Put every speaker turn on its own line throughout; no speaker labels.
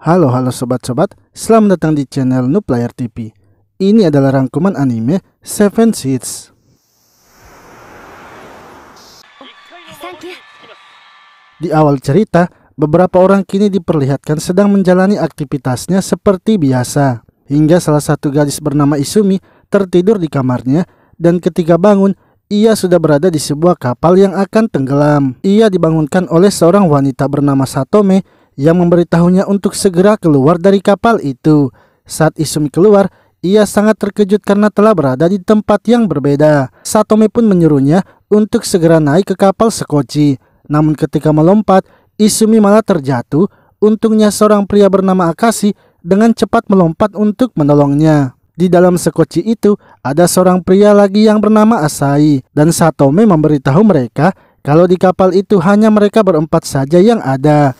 Halo sobat-sobat, selamat datang di channel Noob Player TV. Ini adalah rangkuman anime Seven Seeds. Di awal cerita, beberapa orang kini diperlihatkan sedang menjalani aktivitasnya seperti biasa. Hingga salah satu gadis bernama Izumi tertidur di kamarnya, dan ketika bangun, ia sudah berada di sebuah kapal yang akan tenggelam. Ia dibangunkan oleh seorang wanita bernama Satome yang memberitahunya untuk segera keluar dari kapal itu. Saat Izumi keluar, ia sangat terkejut karena telah berada di tempat yang berbeda. Satome pun menyuruhnya untuk segera naik ke kapal sekoci. Namun ketika melompat, Izumi malah terjatuh. Untungnya seorang pria bernama Akashi dengan cepat melompat untuk menolongnya. Di dalam sekoci itu ada seorang pria lagi yang bernama Asai, dan Satome memberitahu mereka kalau di kapal itu hanya mereka berempat saja yang ada.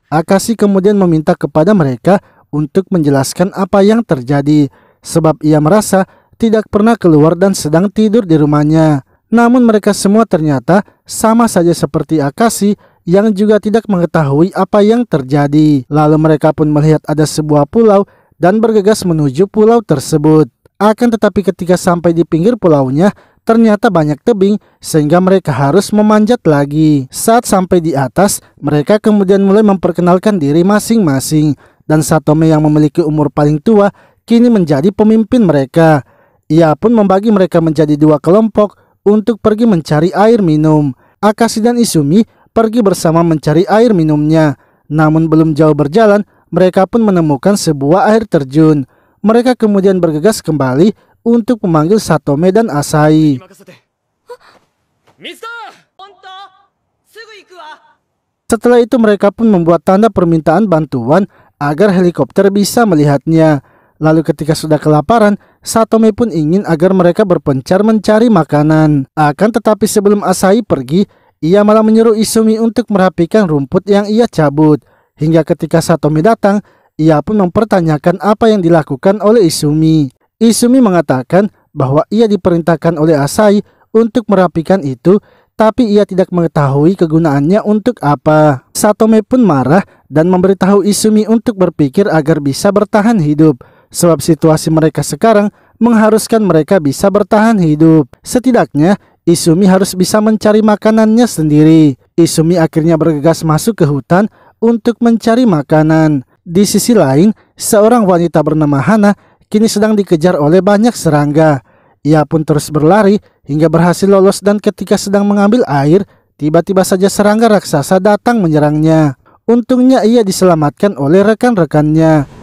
Akashi kemudian meminta kepada mereka untuk menjelaskan apa yang terjadi, sebab ia merasa tidak pernah keluar dan sedang tidur di rumahnya. Namun mereka semua ternyata sama saja seperti Akashi yang juga tidak mengetahui apa yang terjadi. Lalu mereka pun melihat ada sebuah pulau dan bergegas menuju pulau tersebut. Akan tetapi ketika sampai di pinggir pulaunya, ternyata banyak tebing sehingga mereka harus memanjat lagi. Saat sampai di atas, mereka kemudian mulai memperkenalkan diri masing-masing. Dan Satome yang memiliki umur paling tua kini menjadi pemimpin mereka. Ia pun membagi mereka menjadi dua kelompok untuk pergi mencari air minum. Akashi dan Izumi pergi bersama mencari air minumnya. Namun belum jauh berjalan, mereka pun menemukan sebuah air terjun. Mereka kemudian bergegas kembali untuk memanggil Satome dan Asai. Setelah itu mereka pun membuat tanda permintaan bantuan agar helikopter bisa melihatnya. Lalu ketika sudah kelaparan, Satome pun ingin agar mereka berpencar mencari makanan. Akan tetapi sebelum Asai pergi, ia malah menyuruh Izumi untuk merapikan rumput yang ia cabut. Hingga ketika Satome datang, ia pun mempertanyakan apa yang dilakukan oleh Izumi. Izumi mengatakan bahwa ia diperintahkan oleh Asai untuk merapikan itu, tapi ia tidak mengetahui kegunaannya untuk apa. Satome pun marah dan memberitahu Izumi untuk berpikir agar bisa bertahan hidup, sebab situasi mereka sekarang mengharuskan mereka bisa bertahan hidup. Setidaknya Izumi harus bisa mencari makanannya sendiri. Izumi akhirnya bergegas masuk ke hutan untuk mencari makanan. Di sisi lain, seorang wanita bernama Hana kini sedang dikejar oleh banyak serangga. Ia pun terus berlari hingga berhasil lolos, dan ketika sedang mengambil air, tiba-tiba saja serangga raksasa datang menyerangnya. Untungnya ia diselamatkan oleh rekan-rekannya.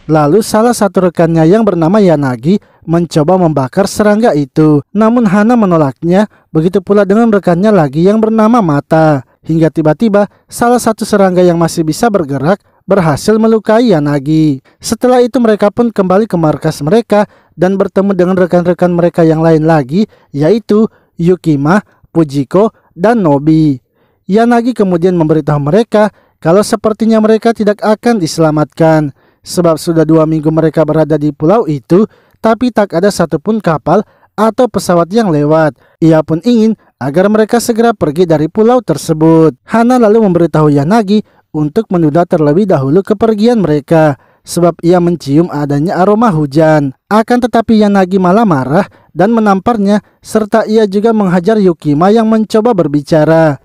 Lalu salah satu rekannya yang bernama Yanagi mencoba membakar serangga itu. Namun Hana menolaknya, begitu pula dengan rekannya lagi yang bernama Mata. Hingga tiba-tiba salah satu serangga yang masih bisa bergerak berhasil melukai Yanagi. Setelah itu mereka pun kembali ke markas mereka dan bertemu dengan rekan-rekan mereka yang lain lagi, yaitu Yukima, Fujiko, dan Nobi. Yanagi kemudian memberitahu mereka kalau sepertinya mereka tidak akan diselamatkan, sebab sudah 2 minggu mereka berada di pulau itu, tapi tak ada satupun kapal atau pesawat yang lewat. Ia pun ingin agar mereka segera pergi dari pulau tersebut. Hana lalu memberitahu Yanagi untuk menunda terlebih dahulu kepergian mereka, sebab ia mencium adanya aroma hujan. Akan tetapi Yanagi malah marah dan menamparnya, serta ia juga menghajar Yukima yang mencoba berbicara.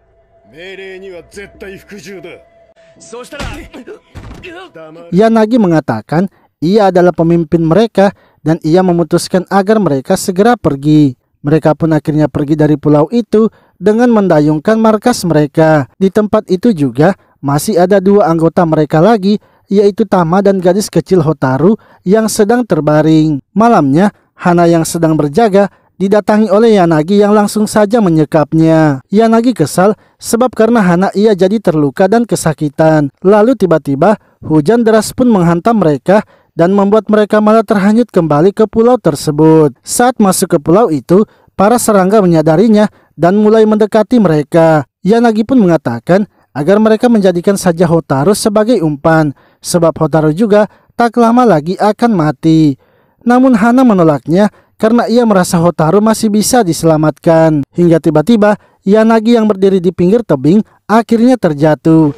Yanagi mengatakan ia adalah pemimpin mereka dan ia memutuskan agar mereka segera pergi. Mereka pun akhirnya pergi dari pulau itu dengan mendayungkan markas mereka. Di tempat itu juga masih ada 2 anggota mereka lagi, yaitu Tama dan gadis kecil Hotaru yang sedang terbaring. Malamnya, Hana yang sedang berjaga didatangi oleh Yanagi yang langsung saja menyekapnya. Yanagi kesal sebab karena Hana ia jadi terluka dan kesakitan. Lalu tiba-tiba hujan deras pun menghantam mereka dan membuat mereka malah terhanyut kembali ke pulau tersebut. Saat masuk ke pulau itu, para serangga menyadarinya dan mulai mendekati mereka. Yanagi pun mengatakan agar mereka menjadikan saja Hotaru sebagai umpan, sebab Hotaru juga tak lama lagi akan mati. Namun Hana menolaknya karena ia merasa Hotaru masih bisa diselamatkan. Hingga tiba-tiba Yanagi yang berdiri di pinggir tebing akhirnya terjatuh.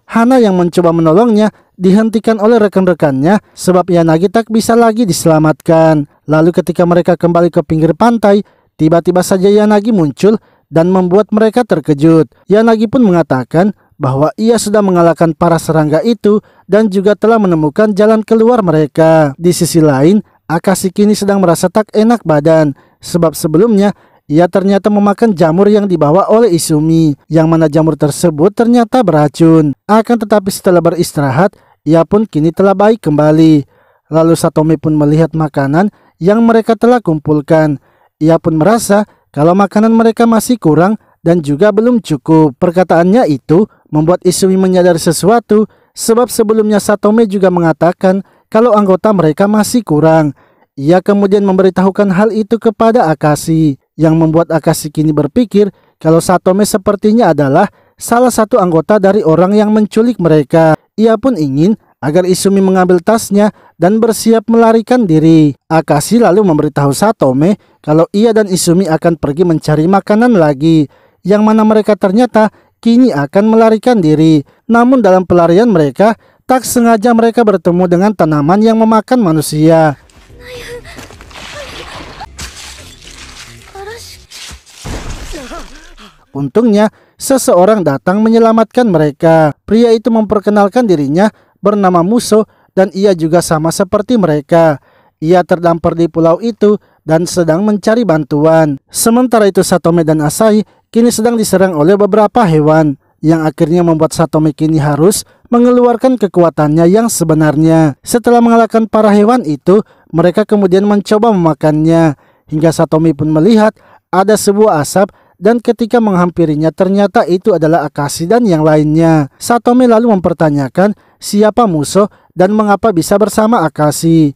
Hana yang mencoba menolongnya dihentikan oleh rekan-rekannya sebab Yanagi tak bisa lagi diselamatkan. Lalu ketika mereka kembali ke pinggir pantai, tiba-tiba saja Yanagi muncul dan membuat mereka terkejut. Yanagi pun mengatakan bahwa ia sudah mengalahkan para serangga itu dan juga telah menemukan jalan keluar mereka. Di sisi lain, Akashi kini sedang merasa tak enak badan sebab sebelumnya ia ternyata memakan jamur yang dibawa oleh Izumi, yang mana jamur tersebut ternyata beracun. Akan tetapi setelah beristirahat, ia pun kini telah baik kembali. Lalu Satome pun melihat makanan yang mereka telah kumpulkan. Ia pun merasa kalau makanan mereka masih kurang dan juga belum cukup. Perkataannya itu membuat Izumi menyadari sesuatu, sebab sebelumnya Satome juga mengatakan kalau anggota mereka masih kurang. Ia kemudian memberitahukan hal itu kepada Akashi, yang membuat Akashi kini berpikir kalau Satome sepertinya adalah salah satu anggota dari orang yang menculik mereka. Ia pun ingin agar Izumi mengambil tasnya dan bersiap melarikan diri. Akashi lalu memberitahu Satome kalau ia dan Izumi akan pergi mencari makanan lagi, yang mana mereka ternyata kini akan melarikan diri. Namun dalam pelarian mereka, tak sengaja mereka bertemu dengan tanaman yang memakan manusia. Untungnya, seseorang datang menyelamatkan mereka. Pria itu memperkenalkan dirinya bernama Muso dan ia juga sama seperti mereka. Ia terdampar di pulau itu dan sedang mencari bantuan. Sementara itu Satome dan Asahi kini sedang diserang oleh beberapa hewan, yang akhirnya membuat Satome kini harus mengeluarkan kekuatannya yang sebenarnya. Setelah mengalahkan para hewan itu, mereka kemudian mencoba memakannya. Hingga Satome pun melihat ada sebuah asap, dan ketika menghampirinya ternyata itu adalah Akashi dan yang lainnya. Satome lalu mempertanyakan siapa Muso dan mengapa bisa bersama Akashi.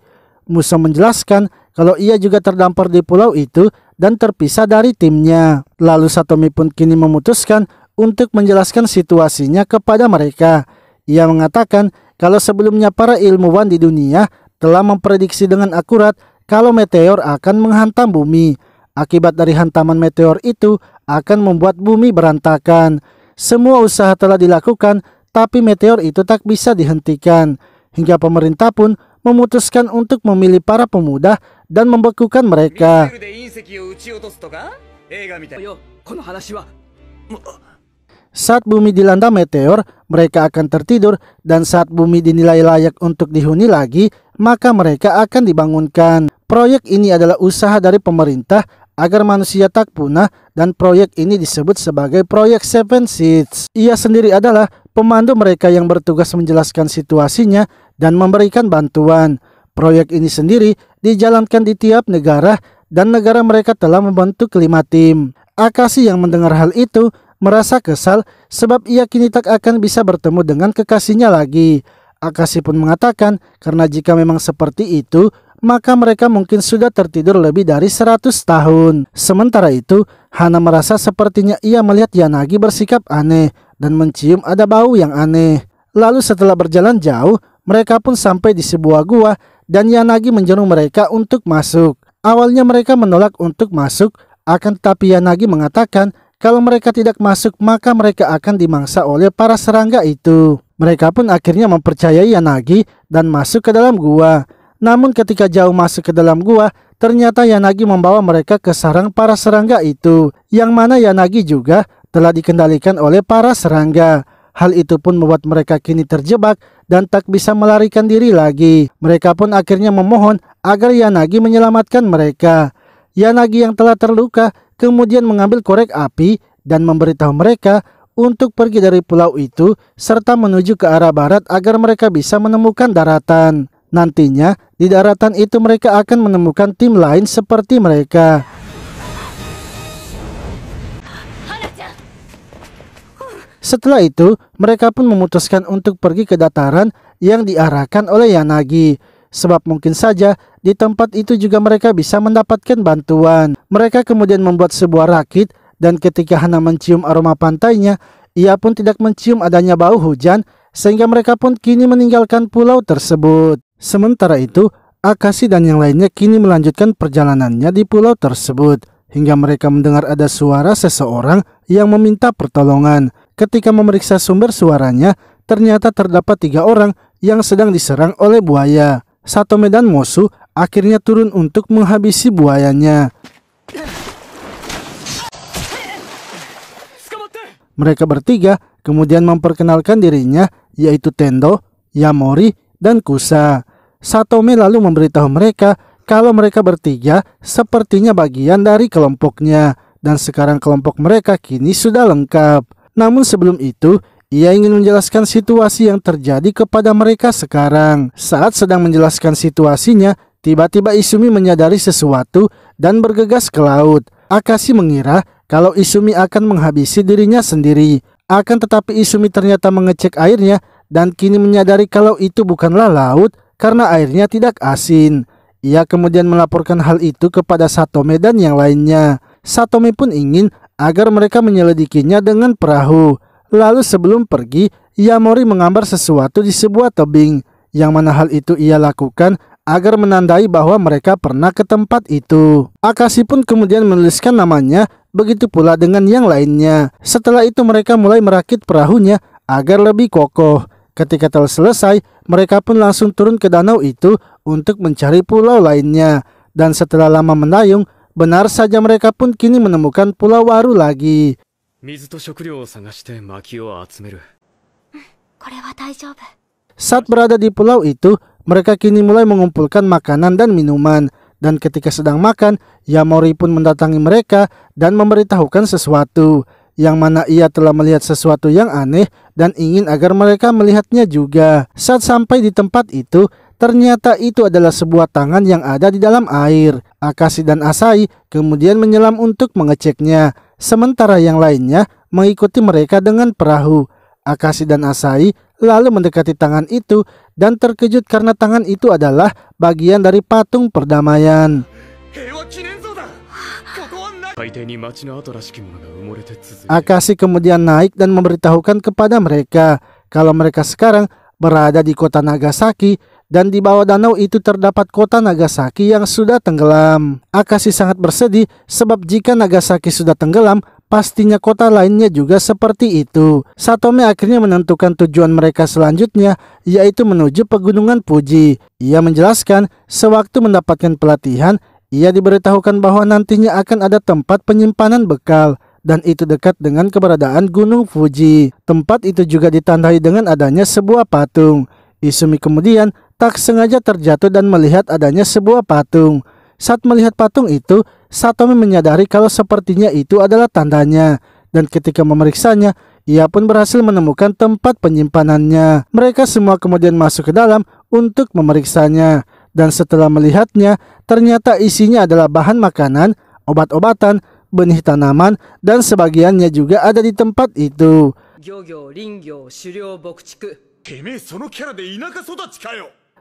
Muso menjelaskan kalau ia juga terdampar di pulau itu dan terpisah dari timnya. Lalu Satome pun kini memutuskan untuk menjelaskan situasinya kepada mereka. Ia mengatakan kalau sebelumnya para ilmuwan di dunia telah memprediksi dengan akurat kalau meteor akan menghantam bumi. Akibat dari hantaman meteor itu akan membuat bumi berantakan. Semua usaha telah dilakukan, tapi meteor itu tak bisa dihentikan. Hingga pemerintah pun memutuskan untuk memilih para pemuda dan membekukan mereka. Saat bumi dilanda meteor, mereka akan tertidur, dan saat bumi dinilai layak untuk dihuni lagi, maka mereka akan dibangunkan. Proyek ini adalah usaha dari pemerintah agar manusia tak punah, dan proyek ini disebut sebagai proyek Seven Seeds. Ia sendiri adalah pemandu mereka yang bertugas menjelaskan situasinya dan memberikan bantuan. Proyek ini sendiri dijalankan di tiap negara dan negara mereka telah membentuk 5 tim. Akashi yang mendengar hal itu merasa kesal sebab ia kini tak akan bisa bertemu dengan kekasihnya lagi. Akashi pun mengatakan karena jika memang seperti itu, maka mereka mungkin sudah tertidur lebih dari 100 tahun. Sementara itu, Hana merasa sepertinya ia melihat Yanagi bersikap aneh dan mencium ada bau yang aneh. Lalu setelah berjalan jauh, mereka pun sampai di sebuah gua dan Yanagi menyeru mereka untuk masuk. Awalnya mereka menolak untuk masuk, akan tetapi Yanagi mengatakan kalau mereka tidak masuk maka mereka akan dimangsa oleh para serangga itu. Mereka pun akhirnya mempercayai Yanagi dan masuk ke dalam gua. Namun ketika jauh masuk ke dalam gua, ternyata Yanagi membawa mereka ke sarang para serangga itu, yang mana Yanagi juga telah dikendalikan oleh para serangga. Hal itu pun membuat mereka kini terjebak dan tak bisa melarikan diri lagi. Mereka pun akhirnya memohon agar Yanagi menyelamatkan mereka. Yanagi yang telah terluka kemudian mengambil korek api dan memberitahu mereka untuk pergi dari pulau itu serta menuju ke arah barat agar mereka bisa menemukan daratan. Nantinya di daratan itu mereka akan menemukan tim lain seperti mereka. Setelah itu mereka pun memutuskan untuk pergi ke dataran yang diarahkan oleh Yanagi, sebab mungkin saja di tempat itu juga mereka bisa mendapatkan bantuan. Mereka kemudian membuat sebuah rakit dan ketika Hana mencium aroma pantainya, ia pun tidak mencium adanya bau hujan sehingga mereka pun kini meninggalkan pulau tersebut. Sementara itu, Akashi dan yang lainnya kini melanjutkan perjalanannya di pulau tersebut hingga mereka mendengar ada suara seseorang yang meminta pertolongan. Ketika memeriksa sumber suaranya, ternyata terdapat 3 orang yang sedang diserang oleh buaya. Satome dan Mosu akhirnya turun untuk menghabisi buayanya. Mereka bertiga kemudian memperkenalkan dirinya, yaitu Tendo, Yamori, dan Kusa. Satome lalu memberitahu mereka kalau mereka bertiga sepertinya bagian dari kelompoknya dan sekarang kelompok mereka kini sudah lengkap. Namun sebelum itu, ia ingin menjelaskan situasi yang terjadi kepada mereka sekarang. Saat sedang menjelaskan situasinya, tiba-tiba Izumi menyadari sesuatu dan bergegas ke laut. Akashi mengira kalau Izumi akan menghabisi dirinya sendiri. Akan tetapi Izumi ternyata mengecek airnya dan kini menyadari kalau itu bukanlah laut karena airnya tidak asin. Ia kemudian melaporkan hal itu kepada Satome dan yang lainnya. Satome pun ingin agar mereka menyelidikinya dengan perahu. Lalu sebelum pergi, Yamori menggambar sesuatu di sebuah tebing, yang mana hal itu ia lakukan agar menandai bahwa mereka pernah ke tempat itu. Akashi pun kemudian menuliskan namanya, begitu pula dengan yang lainnya. Setelah itu mereka mulai merakit perahunya agar lebih kokoh. Ketika telah selesai, mereka pun langsung turun ke danau itu untuk mencari pulau lainnya. Dan setelah lama mendayung, benar saja mereka pun kini menemukan pulau baru lagi. Saat berada di pulau itu, mereka kini mulai mengumpulkan makanan dan minuman. Dan ketika sedang makan, Yamori pun mendatangi mereka dan memberitahukan sesuatu, yang mana ia telah melihat sesuatu yang aneh dan ingin agar mereka melihatnya juga. Saat sampai di tempat itu, ternyata itu adalah sebuah tangan yang ada di dalam air. Akashi dan Asahi kemudian menyelam untuk mengeceknya, sementara yang lainnya mengikuti mereka dengan perahu. Akashi dan Asahi lalu mendekati tangan itu dan terkejut karena tangan itu adalah bagian dari patung perdamaian. Akashi kemudian naik dan memberitahukan kepada mereka kalau mereka sekarang berada di kota Nagasaki dan di bawah danau itu terdapat kota Nagasaki yang sudah tenggelam. Akashi sangat bersedih sebab jika Nagasaki sudah tenggelam, pastinya kota lainnya juga seperti itu. Satome akhirnya menentukan tujuan mereka selanjutnya, yaitu menuju pegunungan Fuji. Ia menjelaskan sewaktu mendapatkan pelatihan, ia diberitahukan bahwa nantinya akan ada tempat penyimpanan bekal, dan itu dekat dengan keberadaan Gunung Fuji. Tempat itu juga ditandai dengan adanya sebuah patung. Izumi kemudian tak sengaja terjatuh dan melihat adanya sebuah patung. Saat melihat patung itu, Satome menyadari kalau sepertinya itu adalah tandanya. Dan ketika memeriksanya, ia pun berhasil menemukan tempat penyimpanannya. Mereka semua kemudian masuk ke dalam untuk memeriksanya. Dan setelah melihatnya, ternyata isinya adalah bahan makanan, obat-obatan, benih tanaman, dan sebagiannya juga ada di tempat itu.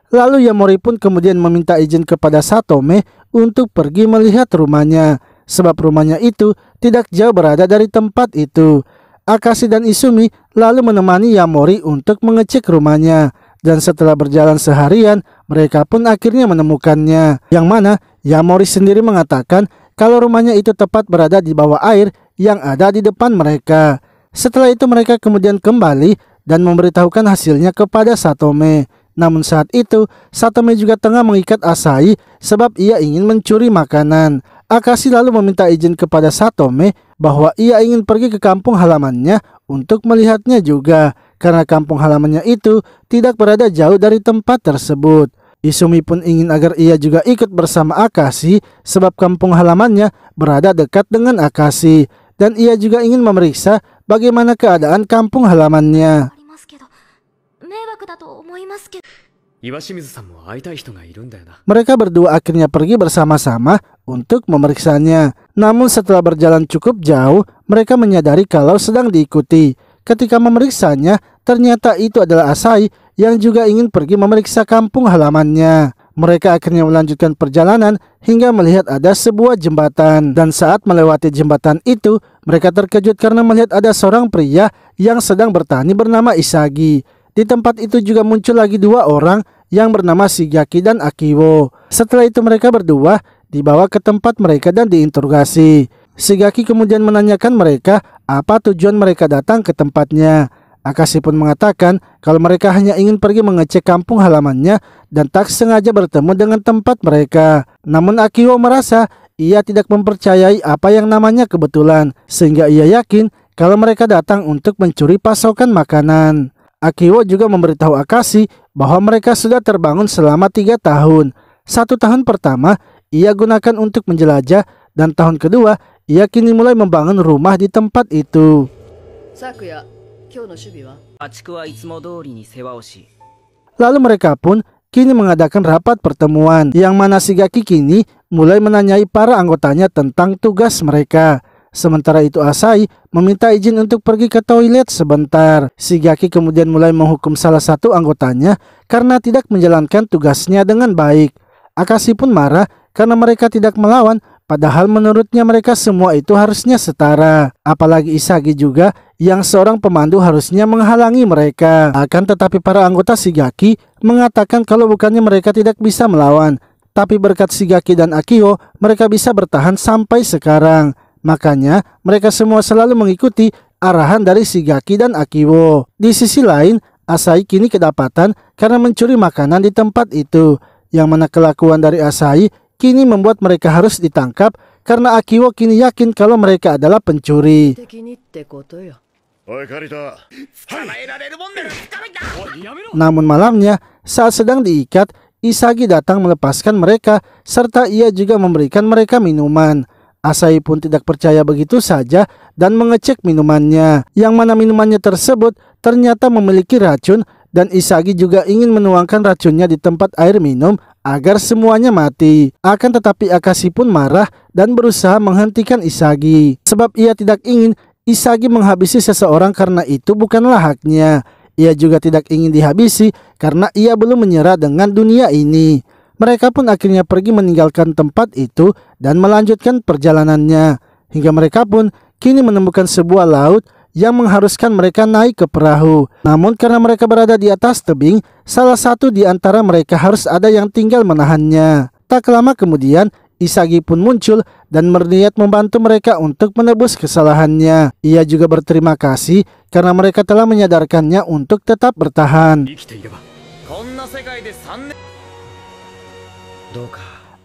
Lalu Yamori pun kemudian meminta izin kepada Satome untuk pergi melihat rumahnya, sebab rumahnya itu tidak jauh berada dari tempat itu. Akashi dan Izumi lalu menemani Yamori untuk mengecek rumahnya. Dan setelah berjalan seharian, mereka pun akhirnya menemukannya, yang mana Yamori sendiri mengatakan kalau rumahnya itu tepat berada di bawah air yang ada di depan mereka. Setelah itu mereka kemudian kembali dan memberitahukan hasilnya kepada Satome. Namun saat itu, Satome juga tengah mengikat Asahi sebab ia ingin mencuri makanan. Akashi lalu meminta izin kepada Satome bahwa ia ingin pergi ke kampung halamannya untuk melihatnya juga, karena kampung halamannya itu tidak berada jauh dari tempat tersebut. Izumi pun ingin agar ia juga ikut bersama Akashi sebab kampung halamannya berada dekat dengan Akashi, dan ia juga ingin memeriksa bagaimana keadaan kampung halamannya. Mereka berdua akhirnya pergi bersama-sama untuk memeriksanya. Namun setelah berjalan cukup jauh, mereka menyadari kalau sedang diikuti. Ketika memeriksanya, ternyata itu adalah Asahi yang juga ingin pergi memeriksa kampung halamannya. Mereka akhirnya melanjutkan perjalanan hingga melihat ada sebuah jembatan. Dan saat melewati jembatan itu, mereka terkejut karena melihat ada seorang pria yang sedang bertani bernama Isagi. Di tempat itu juga muncul lagi dua orang yang bernama Shigaki dan Akiwo. Setelah itu mereka berdua dibawa ke tempat mereka dan diinterogasi. Shigaki kemudian menanyakan mereka apa tujuan mereka datang ke tempatnya. Akashi pun mengatakan kalau mereka hanya ingin pergi mengecek kampung halamannya dan tak sengaja bertemu dengan tempat mereka. Namun Akiwo merasa ia tidak mempercayai apa yang namanya kebetulan, sehingga ia yakin kalau mereka datang untuk mencuri pasokan makanan. Akiwo juga memberitahu Akashi bahwa mereka sudah terbangun selama 3 tahun. 1 tahun pertama ia gunakan untuk menjelajah dan tahun kedua ia kini mulai membangun rumah di tempat itu. Lalu mereka pun kini mengadakan rapat pertemuan yang mana Shigaki kini mulai menanyai para anggotanya tentang tugas mereka. Sementara itu Asahi meminta izin untuk pergi ke toilet sebentar. Shigaki kemudian mulai menghukum salah satu anggotanya karena tidak menjalankan tugasnya dengan baik. Akashi pun marah karena mereka tidak melawan, padahal menurutnya mereka semua itu harusnya setara. Apalagi Isagi juga yang seorang pemandu harusnya menghalangi mereka. Akan tetapi para anggota Shigaki mengatakan kalau bukannya mereka tidak bisa melawan, tapi berkat Shigaki dan Akiwo mereka bisa bertahan sampai sekarang. Makanya mereka semua selalu mengikuti arahan dari Shigaki dan Akiwo. Di sisi lain, Asahi kini kedapatan karena mencuri makanan di tempat itu. Yang mana kelakuan dari Asahi kini membuat mereka harus ditangkap karena Akiwo kini yakin kalau mereka adalah pencuri. Namun malamnya, saat sedang diikat, Isagi datang melepaskan mereka serta ia juga memberikan mereka minuman. Asahi pun tidak percaya begitu saja dan mengecek minumannya, yang mana minumannya tersebut ternyata memiliki racun dan Isagi juga ingin menuangkan racunnya di tempat air minum agar semuanya mati. Akan tetapi Akashi pun marah dan berusaha menghentikan Isagi, sebab ia tidak ingin Isagi menghabisi seseorang karena itu bukanlah haknya. Ia juga tidak ingin dihabisi karena ia belum menyerah dengan dunia ini. Mereka pun akhirnya pergi meninggalkan tempat itu dan melanjutkan perjalanannya. Hingga mereka pun kini menemukan sebuah laut yang mengharuskan mereka naik ke perahu. Namun karena mereka berada di atas tebing, salah satu di antara mereka harus ada yang tinggal menahannya. Tak lama kemudian, Isagi pun muncul dan berniat membantu mereka untuk menebus kesalahannya. Ia juga berterima kasih karena mereka telah menyadarkannya untuk tetap bertahan.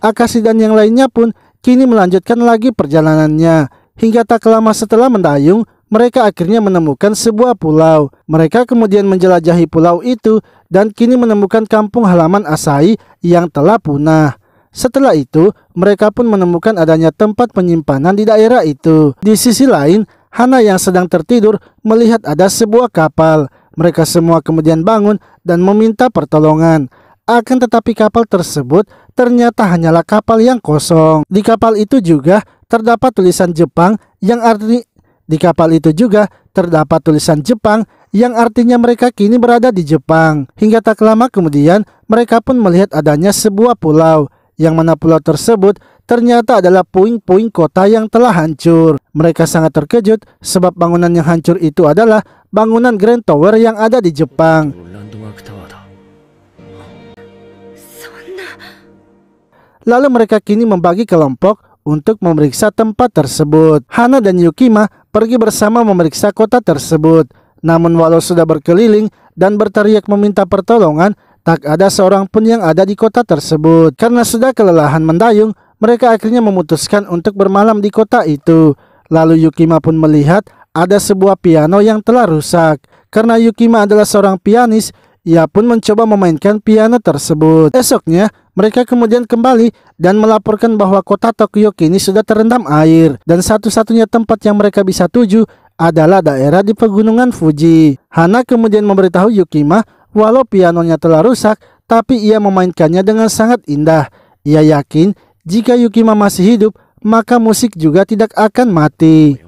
Akashi dan yang lainnya pun kini melanjutkan lagi perjalanannya. Hingga tak lama setelah mendayung, mereka akhirnya menemukan sebuah pulau. Mereka kemudian menjelajahi pulau itu dan kini menemukan kampung halaman Asahi yang telah punah. Setelah itu, mereka pun menemukan adanya tempat penyimpanan di daerah itu. Di sisi lain, Hana yang sedang tertidur melihat ada sebuah kapal. Mereka semua kemudian bangun dan meminta pertolongan. Akan tetapi kapal tersebut ternyata hanyalah kapal yang kosong. Di kapal itu juga terdapat tulisan Jepang yang artinya mereka kini berada di Jepang. Hingga tak lama kemudian mereka pun melihat adanya sebuah pulau, yang mana pulau tersebut ternyata adalah puing-puing kota yang telah hancur. Mereka sangat terkejut sebab bangunan yang hancur itu adalah bangunan Grand Tower yang ada di Jepang. Lalu mereka kini membagi kelompok untuk memeriksa tempat tersebut. Hana dan Yukima pergi bersama memeriksa kota tersebut. Namun walau sudah berkeliling dan berteriak meminta pertolongan, tak ada seorang pun yang ada di kota tersebut. Karena sudah kelelahan mendayung, mereka akhirnya memutuskan untuk bermalam di kota itu. Lalu Yukima pun melihat ada sebuah piano yang telah rusak. Karena Yukima adalah seorang pianis, ia pun mencoba memainkan piano tersebut. Esoknya, mereka kemudian kembali dan melaporkan bahwa kota Tokyo kini sudah terendam air. Dan satu-satunya tempat yang mereka bisa tuju adalah daerah di pegunungan Fuji. Hana kemudian memberitahu Yukima walau pianonya telah rusak, tapi ia memainkannya dengan sangat indah. Ia yakin jika Yukima masih hidup, maka musik juga tidak akan mati.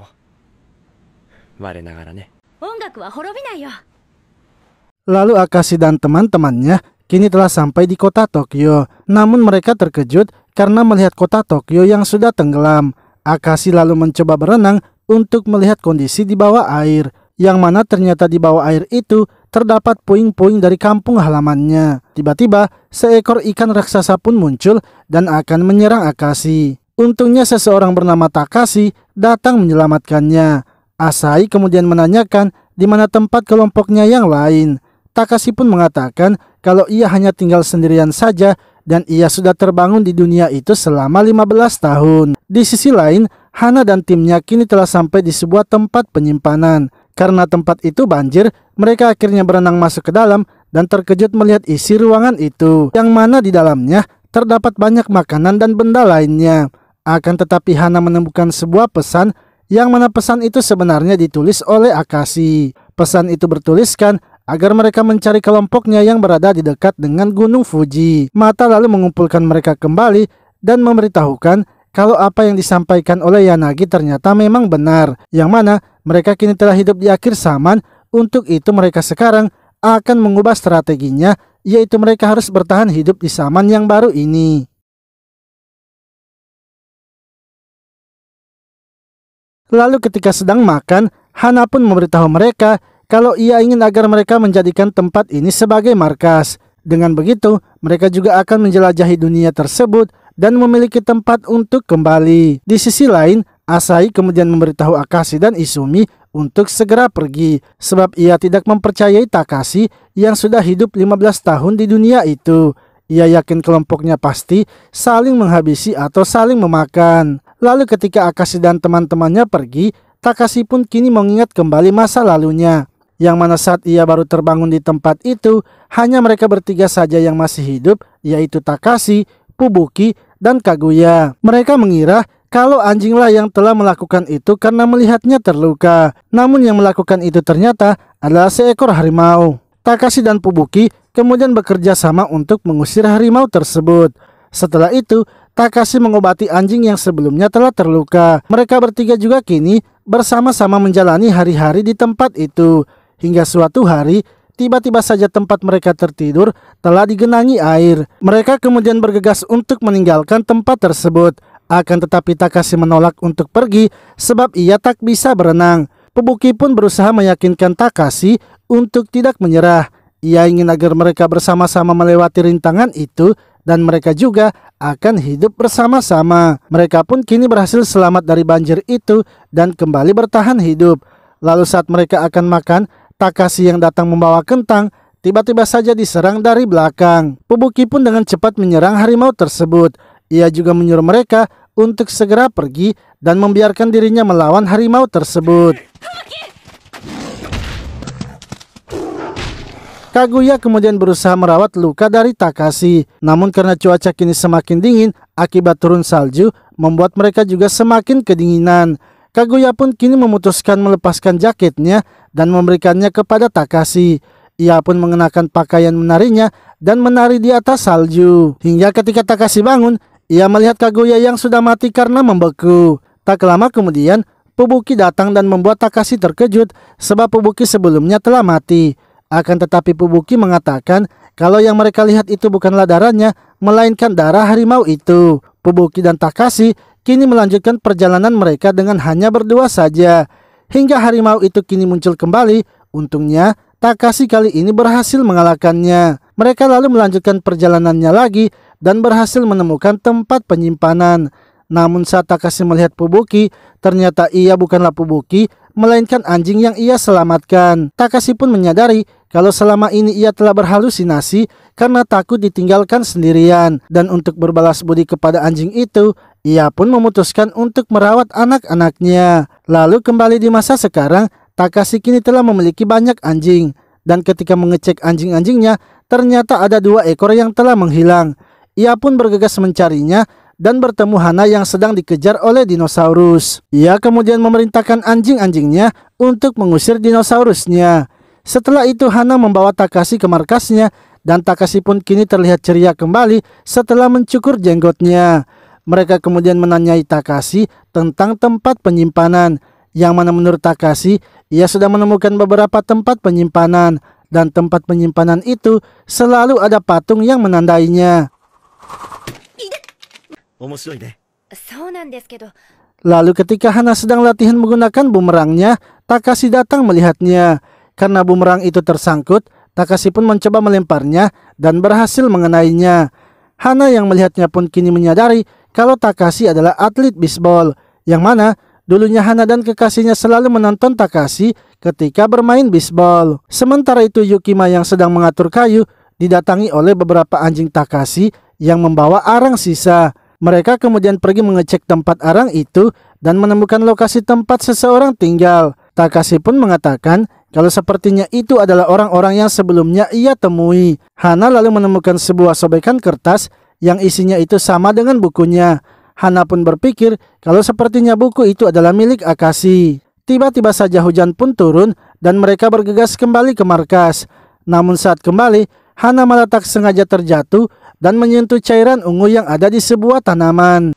Lalu Akashi dan teman-temannya kini telah sampai di kota Tokyo. Namun mereka terkejut karena melihat kota Tokyo yang sudah tenggelam. Akashi lalu mencoba berenang untuk melihat kondisi di bawah air, yang mana ternyata di bawah air itu terdapat puing-puing dari kampung halamannya. Tiba-tiba, seekor ikan raksasa pun muncul dan akan menyerang Akashi. Untungnya seseorang bernama Takashi datang menyelamatkannya. Asahi kemudian menanyakan di mana tempat kelompoknya yang lain. Takashi pun mengatakan kalau ia hanya tinggal sendirian saja dan ia sudah terbangun di dunia itu selama 15 tahun. Di sisi lain, Hana dan timnya kini telah sampai di sebuah tempat penyimpanan. Karena tempat itu banjir, mereka akhirnya berenang masuk ke dalam dan terkejut melihat isi ruangan itu, yang mana di dalamnya terdapat banyak makanan dan benda lainnya. Akan tetapi Hana menemukan sebuah pesan, yang mana pesan itu sebenarnya ditulis oleh Akashi. Pesan itu bertuliskan agar mereka mencari kelompoknya yang berada di dekat dengan Gunung Fuji. Mata lalu mengumpulkan mereka kembali dan memberitahukan kalau apa yang disampaikan oleh Yanagi ternyata memang benar, yang mana mereka kini telah hidup di akhir zaman. Untuk itu mereka sekarang akan mengubah strateginya, yaitu mereka harus bertahan hidup di zaman yang baru ini. Lalu ketika sedang makan, Hana pun memberitahu mereka kalau ia ingin agar mereka menjadikan tempat ini sebagai markas. Dengan begitu, mereka juga akan menjelajahi dunia tersebut dan memiliki tempat untuk kembali. Di sisi lain, Asahi kemudian memberitahu Akashi dan Izumi untuk segera pergi, sebab ia tidak mempercayai Takashi yang sudah hidup 15 tahun di dunia itu. Ia yakin kelompoknya pasti saling menghabisi atau saling memakan. Lalu ketika Akashi dan teman-temannya pergi, Takashi pun kini mengingat kembali masa lalunya, yang mana saat ia baru terbangun di tempat itu, hanya mereka bertiga saja yang masih hidup, yaitu Takashi, Fubuki, dan Kaguya. Mereka mengira kalau anjinglah yang telah melakukan itu karena melihatnya terluka. Namun yang melakukan itu ternyata adalah seekor harimau. Takashi dan Fubuki kemudian bekerja sama untuk mengusir harimau tersebut. Setelah itu, Takashi mengobati anjing yang sebelumnya telah terluka. Mereka bertiga juga kini bersama-sama menjalani hari-hari di tempat itu. Hingga suatu hari, tiba-tiba saja tempat mereka tertidur telah digenangi air. Mereka kemudian bergegas untuk meninggalkan tempat tersebut. Akan tetapi Takashi menolak untuk pergi sebab ia tak bisa berenang. Fubuki pun berusaha meyakinkan Takashi untuk tidak menyerah. Ia ingin agar mereka bersama-sama melewati rintangan itu dan mereka juga akan hidup bersama-sama. Mereka pun kini berhasil selamat dari banjir itu dan kembali bertahan hidup. Lalu saat mereka akan makan, Takashi yang datang membawa kentang tiba-tiba saja diserang dari belakang. Fubuki pun dengan cepat menyerang harimau tersebut. Ia juga menyuruh mereka untuk segera pergi dan membiarkan dirinya melawan harimau tersebut. Kaguya kemudian berusaha merawat luka dari Takashi. Namun karena cuaca kini semakin dingin akibat turun salju, membuat mereka juga semakin kedinginan. Kaguya pun kini memutuskan melepaskan jaketnya dan memberikannya kepada Takashi. Ia pun mengenakan pakaian menarinya dan menari di atas salju. Hingga ketika Takashi bangun, ia melihat Kaguya yang sudah mati karena membeku. Tak lama kemudian, Fubuki datang dan membuat Takashi terkejut sebab Fubuki sebelumnya telah mati. Akan tetapi Fubuki mengatakan kalau yang mereka lihat itu bukanlah darahnya, melainkan darah harimau itu. Fubuki dan Takashi kini melanjutkan perjalanan mereka dengan hanya berdua saja. Hingga harimau itu kini muncul kembali. Untungnya Takashi kali ini berhasil mengalahkannya. Mereka lalu melanjutkan perjalanannya lagi dan berhasil menemukan tempat penyimpanan. Namun saat Takashi melihat Fubuki, ternyata ia bukanlah Fubuki, melainkan anjing yang ia selamatkan. Takashi pun menyadari kalau selama ini ia telah berhalusinasi karena takut ditinggalkan sendirian. Dan untuk berbalas budi kepada anjing itu, ia pun memutuskan untuk merawat anak-anaknya. Lalu kembali di masa sekarang, Takashi kini telah memiliki banyak anjing. Dan ketika mengecek anjing-anjingnya, ternyata ada 2 ekor yang telah menghilang. Ia pun bergegas mencarinya dan bertemu Hana yang sedang dikejar oleh dinosaurus. Ia kemudian memerintahkan anjing-anjingnya untuk mengusir dinosaurusnya. Setelah itu Hana membawa Takashi ke markasnya dan Takashi pun kini terlihat ceria kembali setelah mencukur jenggotnya. Mereka kemudian menanyai Takashi tentang tempat penyimpanan, yang mana menurut Takashi ia sudah menemukan beberapa tempat penyimpanan dan tempat penyimpanan itu selalu ada patung yang menandainya. Lalu ketika Hana sedang latihan menggunakan bumerangnya, Takashi datang melihatnya. Karena bumerang itu tersangkut, Takashi pun mencoba melemparnya dan berhasil mengenainya. Hana yang melihatnya pun kini menyadari kalau Takashi adalah atlet bisbol, yang mana dulunya Hana dan kekasihnya selalu menonton Takashi ketika bermain bisbol. Sementara itu Yukima yang sedang mengatur kayu didatangi oleh beberapa anjing Takashi yang membawa arang sisa. Mereka kemudian pergi mengecek tempat arang itu dan menemukan lokasi tempat seseorang tinggal. Takashi pun mengatakan kalau sepertinya itu adalah orang-orang yang sebelumnya ia temui. Hana lalu menemukan sebuah sobekan kertas yang isinya itu sama dengan bukunya. Hana pun berpikir kalau sepertinya buku itu adalah milik Akashi. Tiba-tiba saja hujan pun turun dan mereka bergegas kembali ke markas. Namun saat kembali, Hana malah tak sengaja terjatuh dan menyentuh cairan ungu yang ada di sebuah tanaman.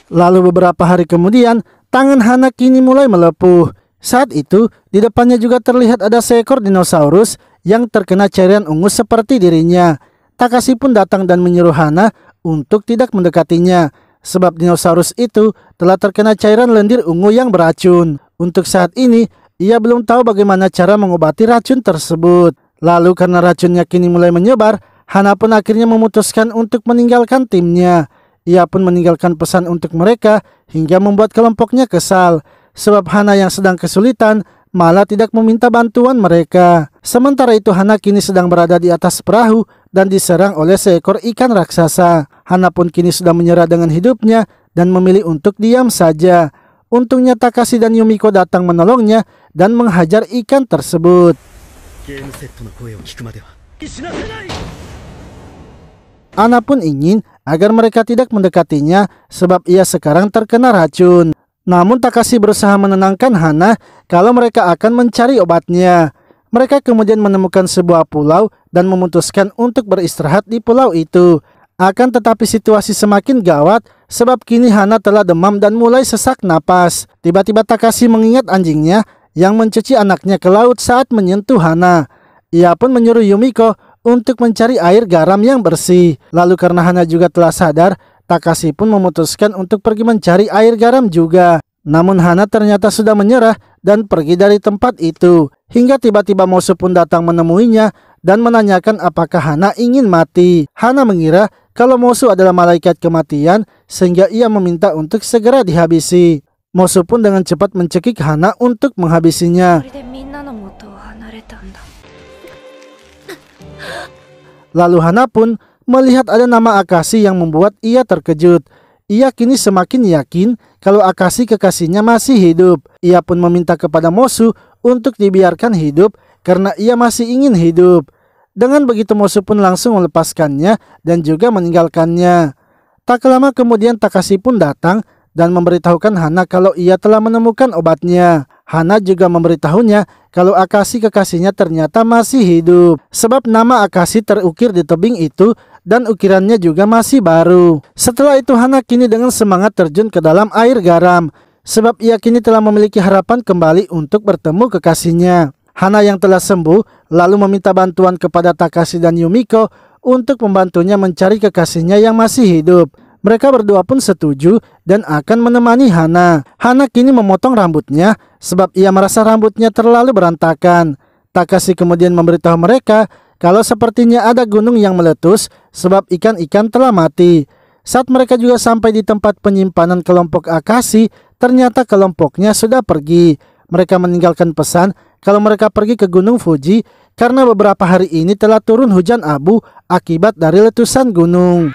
Lalu beberapa hari kemudian, tangan Hana kini mulai melepuh. Saat itu, di depannya juga terlihat ada seekor dinosaurus yang terkena cairan ungu seperti dirinya. Takashi pun datang dan menyuruh Hana untuk tidak mendekatinya, sebab dinosaurus itu telah terkena cairan lendir ungu yang beracun. Untuk saat ini, ia belum tahu bagaimana cara mengobati racun tersebut. Lalu karena racunnya kini mulai menyebar, Hana pun akhirnya memutuskan untuk meninggalkan timnya. Ia pun meninggalkan pesan untuk mereka hingga membuat kelompoknya kesal, sebab Hana yang sedang kesulitan malah tidak meminta bantuan mereka. Sementara itu Hana kini sedang berada di atas perahu dan diserang oleh seekor ikan raksasa. Hana pun kini sudah menyerah dengan hidupnya dan memilih untuk diam saja. Untungnya Takashi dan Yumiko datang menolongnya dan menghajar ikan tersebut. Ana pun ingin agar mereka tidak mendekatinya sebab ia sekarang terkena racun. Namun Takashi berusaha menenangkan Hana kalau mereka akan mencari obatnya. Mereka kemudian menemukan sebuah pulau dan memutuskan untuk beristirahat di pulau itu. Akan tetapi situasi semakin gawat sebab kini Hana telah demam dan mulai sesak napas. Tiba-tiba Takashi mengingat anjingnya yang mencuci anaknya ke laut saat menyentuh Hana. Ia pun menyuruh Yumiko untuk mencari air garam yang bersih. Lalu karena Hana juga telah sadar, Takashi pun memutuskan untuk pergi mencari air garam juga. Namun Hana ternyata sudah menyerah dan pergi dari tempat itu. Hingga tiba-tiba Mosu pun datang menemuinya dan menanyakan apakah Hana ingin mati. Hana mengira kalau Mosu adalah malaikat kematian sehingga ia meminta untuk segera dihabisi. Mosu pun dengan cepat mencekik Hana untuk menghabisinya. Lalu Hana pun melihat ada nama Akashi yang membuat ia terkejut. Ia kini semakin yakin kalau Akashi kekasihnya masih hidup. Ia pun meminta kepada Mosu untuk dibiarkan hidup karena ia masih ingin hidup. Dengan begitu Mosu pun langsung melepaskannya dan juga meninggalkannya. Tak lama kemudian Takashi pun datang dan memberitahukan Hana kalau ia telah menemukan obatnya. Hana juga memberitahunya kalau Akashi kekasihnya ternyata masih hidup. Sebab nama Akashi terukir di tebing itu dan ukirannya juga masih baru. Setelah itu Hana kini dengan semangat terjun ke dalam air garam. Sebab ia kini telah memiliki harapan kembali untuk bertemu kekasihnya. Hana yang telah sembuh lalu meminta bantuan kepada Takashi dan Yumiko untuk membantunya mencari kekasihnya yang masih hidup. Mereka berdua pun setuju dan akan menemani Hana. Hana kini memotong rambutnya sebab ia merasa rambutnya terlalu berantakan. Takashi kemudian memberitahu mereka kalau sepertinya ada gunung yang meletus sebab ikan-ikan telah mati. Saat mereka juga sampai di tempat penyimpanan kelompok Akashi, ternyata kelompoknya sudah pergi. Mereka meninggalkan pesan kalau mereka pergi ke Gunung Fuji karena beberapa hari ini telah turun hujan abu akibat dari letusan gunung.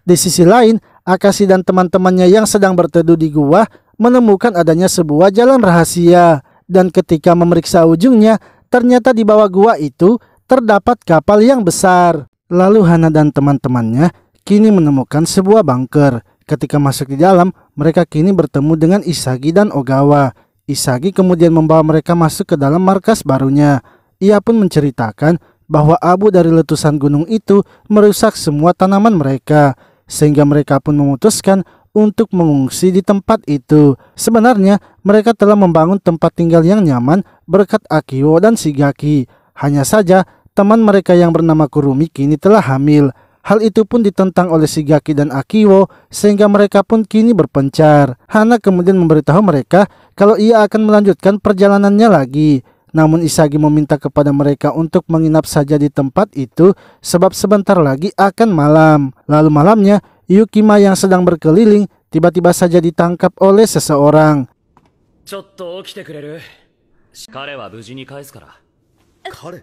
Di sisi lain, Akashi dan teman-temannya yang sedang berteduh di gua menemukan adanya sebuah jalan rahasia. Dan ketika memeriksa ujungnya, ternyata di bawah gua itu terdapat kapal yang besar. Lalu Hana dan teman-temannya kini menemukan sebuah bunker. Ketika masuk di dalam, mereka kini bertemu dengan Isagi dan Ogawa. Isagi kemudian membawa mereka masuk ke dalam markas barunya. Ia pun menceritakan bahwa abu dari letusan gunung itu merusak semua tanaman mereka, sehingga mereka pun memutuskan untuk mengungsi di tempat itu. Sebenarnya mereka telah membangun tempat tinggal yang nyaman berkat Akio dan Shigaki. Hanya saja teman mereka yang bernama Kurumi kini telah hamil. Hal itu pun ditentang oleh Shigaki dan Akiwo sehingga mereka pun kini berpencar. Hana kemudian memberitahu mereka kalau ia akan melanjutkan perjalanannya lagi. Namun Isagi meminta kepada mereka untuk menginap saja di tempat itu sebab sebentar lagi akan malam. Lalu malamnya Yukima yang sedang berkeliling tiba-tiba saja ditangkap oleh seseorang.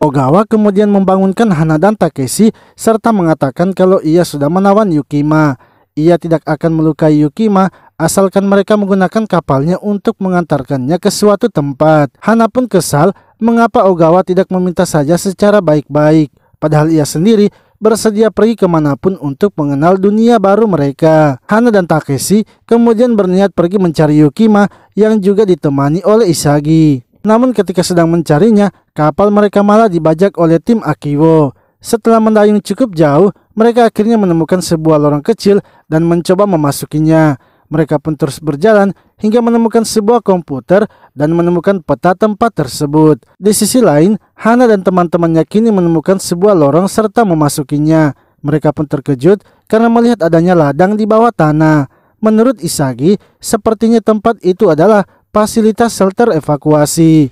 Ogawa kemudian membangunkan Hana dan Takeshi serta mengatakan kalau ia sudah menawan Yukima. Ia tidak akan melukai Yukima asalkan mereka menggunakan kapalnya untuk mengantarkannya ke suatu tempat. Hana pun kesal mengapa Ogawa tidak meminta saja secara baik-baik, padahal ia sendiri bersedia pergi kemanapun untuk mengenal dunia baru mereka. Hana dan Takeshi kemudian berniat pergi mencari Yukima yang juga ditemani oleh Isagi. Namun ketika sedang mencarinya, kapal mereka malah dibajak oleh tim Akiwo. Setelah mendayung cukup jauh, mereka akhirnya menemukan sebuah lorong kecil dan mencoba memasukinya. Mereka pun terus berjalan hingga menemukan sebuah komputer dan menemukan peta tempat tersebut. Di sisi lain, Hana dan teman-temannya kini menemukan sebuah lorong serta memasukinya. Mereka pun terkejut karena melihat adanya ladang di bawah tanah. Menurut Isagi, sepertinya tempat itu adalah fasilitas shelter evakuasi.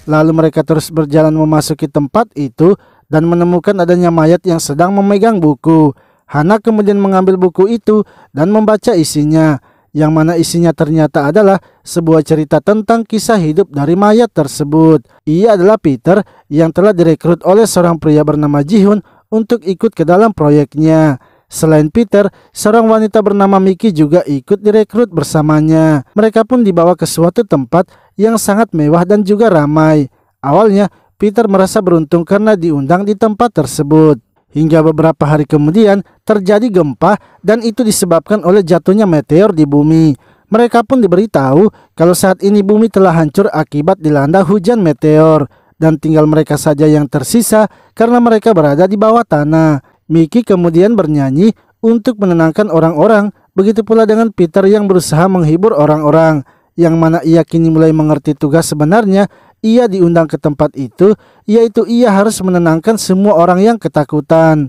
Lalu mereka terus berjalan memasuki tempat itu dan menemukan adanya mayat yang sedang memegang buku. Hana kemudian mengambil buku itu dan membaca isinya, yang mana isinya ternyata adalah sebuah cerita tentang kisah hidup dari mayat tersebut. Ia adalah Peter yang telah direkrut oleh seorang pria bernama Jihun untuk ikut ke dalam proyeknya. Selain Peter, seorang wanita bernama Miki juga ikut direkrut bersamanya. Mereka pun dibawa ke suatu tempat yang sangat mewah dan juga ramai. Awalnya, Peter merasa beruntung karena diundang di tempat tersebut. Hingga beberapa hari kemudian, terjadi gempa dan itu disebabkan oleh jatuhnya meteor di bumi. Mereka pun diberitahu kalau saat ini bumi telah hancur akibat dilanda hujan meteor. Dan tinggal mereka saja yang tersisa karena mereka berada di bawah tanah. Miki kemudian bernyanyi untuk menenangkan orang-orang, begitu pula dengan Peter yang berusaha menghibur orang-orang, yang mana ia kini mulai mengerti tugas sebenarnya. Ia diundang ke tempat itu, yaitu ia harus menenangkan semua orang yang ketakutan.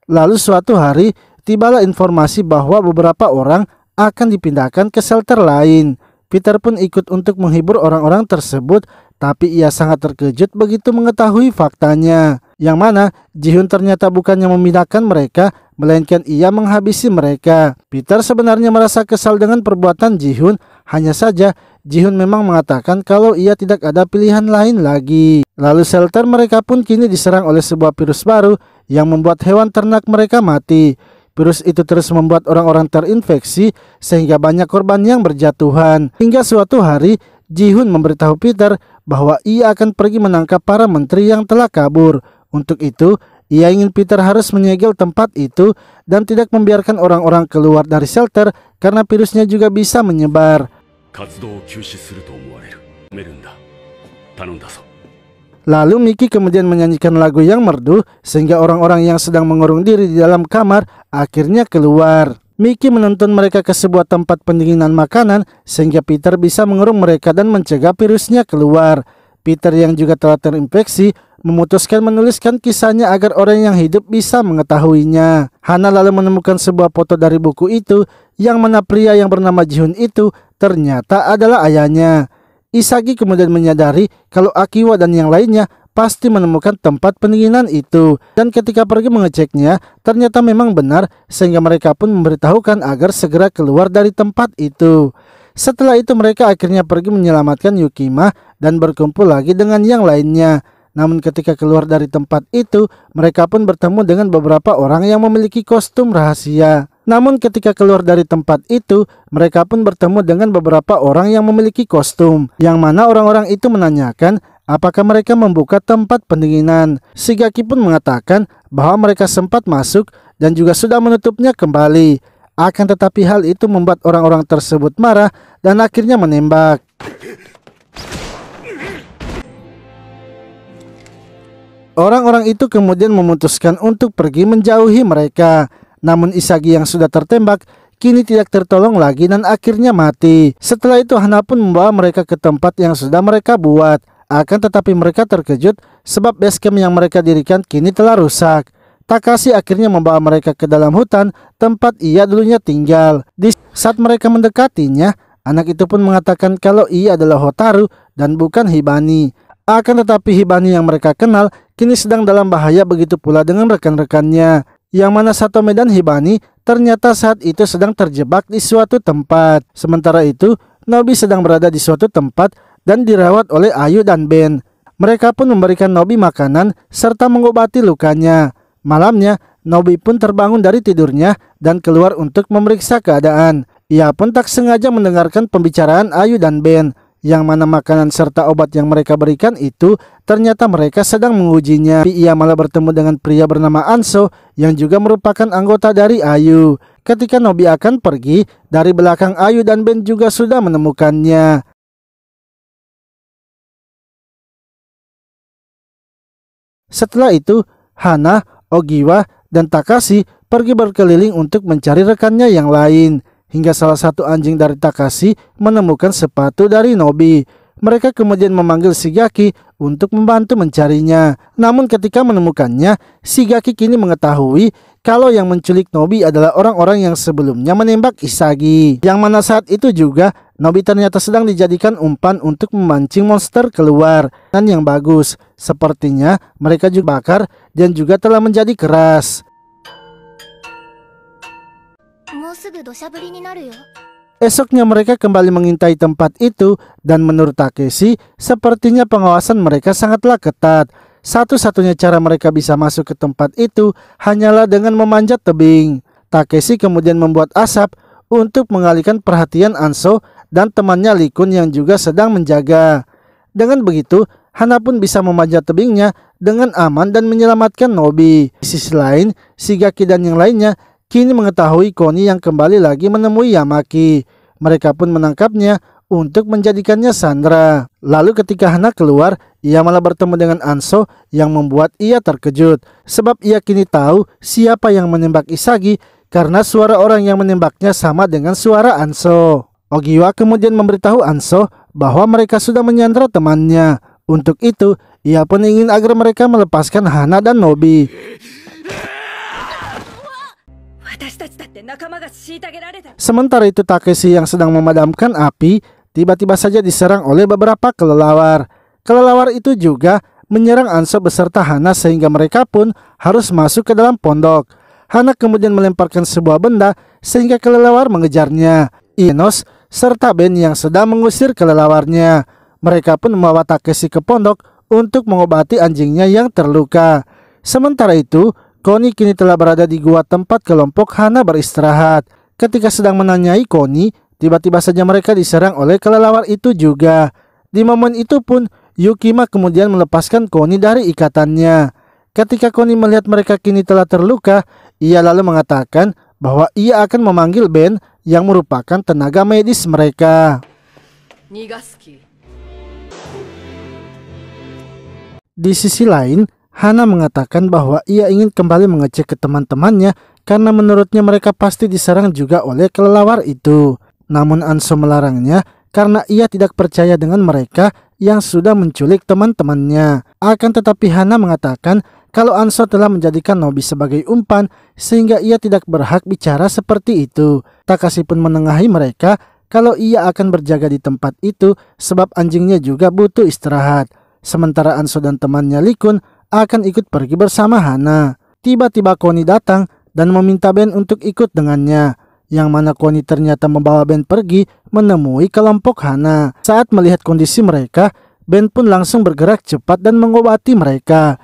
Lalu suatu hari, tibalah informasi bahwa beberapa orang akan dipindahkan ke shelter lain. Peter pun ikut untuk menghibur orang-orang tersebut, tapi ia sangat terkejut begitu mengetahui faktanya, yang mana Jihun ternyata bukannya memindahkan mereka, melainkan ia menghabisi mereka. Peter sebenarnya merasa kesal dengan perbuatan Jihun, hanya saja Jihun memang mengatakan kalau ia tidak ada pilihan lain lagi. Lalu shelter mereka pun kini diserang oleh sebuah virus baru yang membuat hewan ternak mereka mati. Virus itu terus membuat orang-orang terinfeksi sehingga banyak korban yang berjatuhan. Hingga suatu hari Jihun memberitahu Peter bahwa ia akan pergi menangkap para menteri yang telah kabur. Untuk itu, ia ingin Peter harus menyegel tempat itu dan tidak membiarkan orang-orang keluar dari shelter karena virusnya juga bisa menyebar. Lalu Miki kemudian menyanyikan lagu yang merdu sehingga orang-orang yang sedang mengurung diri di dalam kamar akhirnya keluar. Miki menuntun mereka ke sebuah tempat pendinginan makanan sehingga Peter bisa mengurung mereka dan mencegah virusnya keluar. Peter yang juga telah terinfeksi memutuskan menuliskan kisahnya agar orang yang hidup bisa mengetahuinya. Hana lalu menemukan sebuah foto dari buku itu yang mana pria yang bernama Jihun itu ternyata adalah ayahnya. Isagi kemudian menyadari kalau Akiwa dan yang lainnya pasti menemukan tempat pendinginan itu, dan ketika pergi mengeceknya ternyata memang benar sehingga mereka pun memberitahukan agar segera keluar dari tempat itu. Setelah itu mereka akhirnya pergi menyelamatkan Yukima dan berkumpul lagi dengan yang lainnya. Namun ketika keluar dari tempat itu mereka pun bertemu dengan beberapa orang yang memiliki kostum rahasia. Namun ketika keluar dari tempat itu, mereka pun bertemu dengan beberapa orang yang memiliki kostum, yang mana orang-orang itu menanyakan apakah mereka membuka tempat pendinginan. Shigaki pun mengatakan bahwa mereka sempat masuk dan juga sudah menutupnya kembali. Akan tetapi hal itu membuat orang-orang tersebut marah dan akhirnya menembak. Orang-orang itu kemudian memutuskan untuk pergi menjauhi mereka. Namun Isagi yang sudah tertembak kini tidak tertolong lagi dan akhirnya mati. Setelah itu Hana pun membawa mereka ke tempat yang sudah mereka buat. Akan tetapi mereka terkejut sebab base camp yang mereka dirikan kini telah rusak. Takashi akhirnya membawa mereka ke dalam hutan tempat ia dulunya tinggal. Di saat mereka mendekatinya, anak itu pun mengatakan kalau ia adalah Hotaru dan bukan Hibani. Akan tetapi Hibani yang mereka kenal kini sedang dalam bahaya, begitu pula dengan rekan-rekannya. Yang mana Satome dan Hibani ternyata saat itu sedang terjebak di suatu tempat. Sementara itu Nobi sedang berada di suatu tempat dan dirawat oleh Ayu dan Ben. Mereka pun memberikan Nobi makanan serta mengobati lukanya. Malamnya Nobi pun terbangun dari tidurnya dan keluar untuk memeriksa keadaan. Ia pun tak sengaja mendengarkan pembicaraan Ayu dan Ben, yang mana makanan serta obat yang mereka berikan itu ternyata mereka sedang mengujinya. Ia malah bertemu dengan pria bernama Anso yang juga merupakan anggota dari Ayu. Ketika Nobi akan pergi, dari belakang Ayu dan Ben juga sudah menemukannya. Setelah itu Hana, Ogiwa, dan Takashi pergi berkeliling untuk mencari rekannya yang lain. Hingga salah satu anjing dari Takashi menemukan sepatu dari Nobi. Mereka kemudian memanggil Shigaki untuk membantu mencarinya. Namun ketika menemukannya, Shigaki kini mengetahui kalau yang menculik Nobi adalah orang-orang yang sebelumnya menembak Isagi. Yang mana saat itu juga Nobi ternyata sedang dijadikan umpan untuk memancing monster keluar. Dan yang bagus, sepertinya mereka juga bakar dan juga telah menjadi keras. Esoknya mereka kembali mengintai tempat itu dan menurut Takeshi sepertinya pengawasan mereka sangatlah ketat. Satu-satunya cara mereka bisa masuk ke tempat itu hanyalah dengan memanjat tebing. Takeshi kemudian membuat asap untuk mengalihkan perhatian Anso dan temannya Likun yang juga sedang menjaga. Dengan begitu Hana pun bisa memanjat tebingnya dengan aman dan menyelamatkan Nobi. Di sisi lain, Shigaki dan yang lainnya kini mengetahui Koni yang kembali lagi menemui Yamaki. Mereka pun menangkapnya untuk menjadikannya sandera. Lalu ketika Hana keluar, ia malah bertemu dengan Anso yang membuat ia terkejut. Sebab ia kini tahu siapa yang menembak Isagi karena suara orang yang menembaknya sama dengan suara Anso. Ogiwa kemudian memberitahu Anso bahwa mereka sudah menyandra temannya. Untuk itu, ia pun ingin agar mereka melepaskan Hana dan Nobi. Sementara itu Takeshi yang sedang memadamkan api tiba-tiba saja diserang oleh beberapa kelelawar. Kelelawar itu juga menyerang Anso beserta Hana sehingga mereka pun harus masuk ke dalam pondok. Hana kemudian melemparkan sebuah benda sehingga kelelawar mengejarnya. Inos serta Ben yang sedang mengusir kelelawarnya. Mereka pun membawa Takeshi ke pondok untuk mengobati anjingnya yang terluka. Sementara itu Koni kini telah berada di gua tempat kelompok Hana beristirahat. Ketika sedang menanyai Koni, tiba-tiba saja mereka diserang oleh kelelawar itu juga. Di momen itu pun, Yukima kemudian melepaskan Koni dari ikatannya. Ketika Koni melihat mereka kini telah terluka, ia lalu mengatakan bahwa ia akan memanggil Ben yang merupakan tenaga medis mereka. Di sisi lain, Hana mengatakan bahwa ia ingin kembali mengecek ke teman-temannya karena menurutnya mereka pasti diserang juga oleh kelelawar itu. Namun Anso melarangnya karena ia tidak percaya dengan mereka yang sudah menculik teman-temannya. Akan tetapi Hana mengatakan kalau Anso telah menjadikan Nobi sebagai umpan sehingga ia tidak berhak bicara seperti itu. Takashi pun menengahi mereka kalau ia akan berjaga di tempat itu sebab anjingnya juga butuh istirahat. Sementara Anso dan temannya Likun akan ikut pergi bersama Hana. Tiba-tiba Koni datang dan meminta Ben untuk ikut dengannya. Yang mana Koni ternyata membawa Ben pergi menemui kelompok Hana. Saat melihat kondisi mereka, Ben pun langsung bergerak cepat dan mengobati mereka.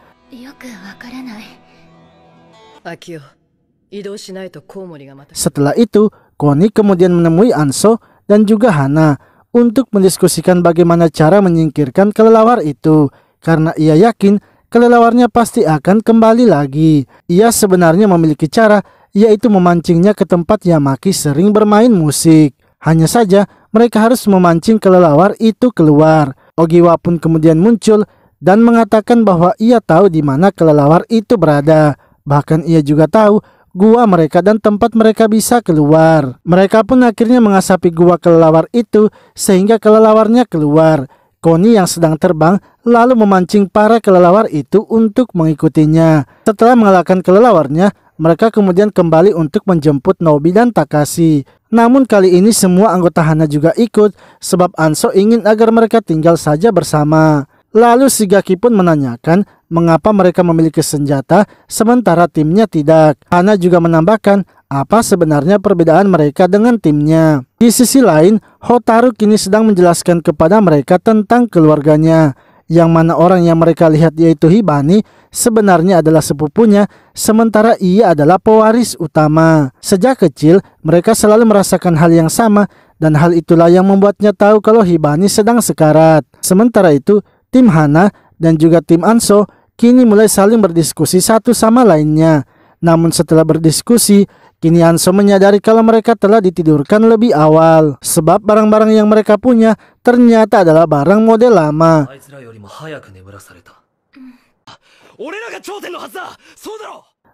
Setelah itu, Koni kemudian menemui Anso dan juga Hana untuk mendiskusikan bagaimana cara menyingkirkan kelelawar itu. Karena ia yakin kelelawarnya pasti akan kembali lagi. Ia sebenarnya memiliki cara, yaitu memancingnya ke tempat Yamaki sering bermain musik. Hanya saja mereka harus memancing kelelawar itu keluar. Ogiwa pun kemudian muncul dan mengatakan bahwa ia tahu di mana kelelawar itu berada. Bahkan ia juga tahu gua mereka dan tempat mereka bisa keluar. Mereka pun akhirnya mengasapi gua kelelawar itu sehingga kelelawarnya keluar. Connie yang sedang terbang lalu memancing para kelelawar itu untuk mengikutinya. Setelah mengalahkan kelelawarnya, mereka kemudian kembali untuk menjemput Nobi dan Takashi. Namun kali ini semua anggota Hana juga ikut sebab Anso ingin agar mereka tinggal saja bersama. Lalu Shigaki pun menanyakan mengapa mereka memiliki senjata sementara timnya tidak. Hana juga menambahkan apa sebenarnya perbedaan mereka dengan timnya. Di sisi lain, Hotaru kini sedang menjelaskan kepada mereka tentang keluarganya, yang mana orang yang mereka lihat yaitu Hibani sebenarnya adalah sepupunya, sementara ia adalah pewaris utama. Sejak kecil, mereka selalu merasakan hal yang sama, dan hal itulah yang membuatnya tahu kalau Hibani sedang sekarat. Sementara itu, tim Hana dan juga tim Anso kini mulai saling berdiskusi satu sama lainnya. Namun setelah berdiskusi, kini Anso menyadari kalau mereka telah ditidurkan lebih awal. Sebab barang-barang yang mereka punya ternyata adalah barang model lama.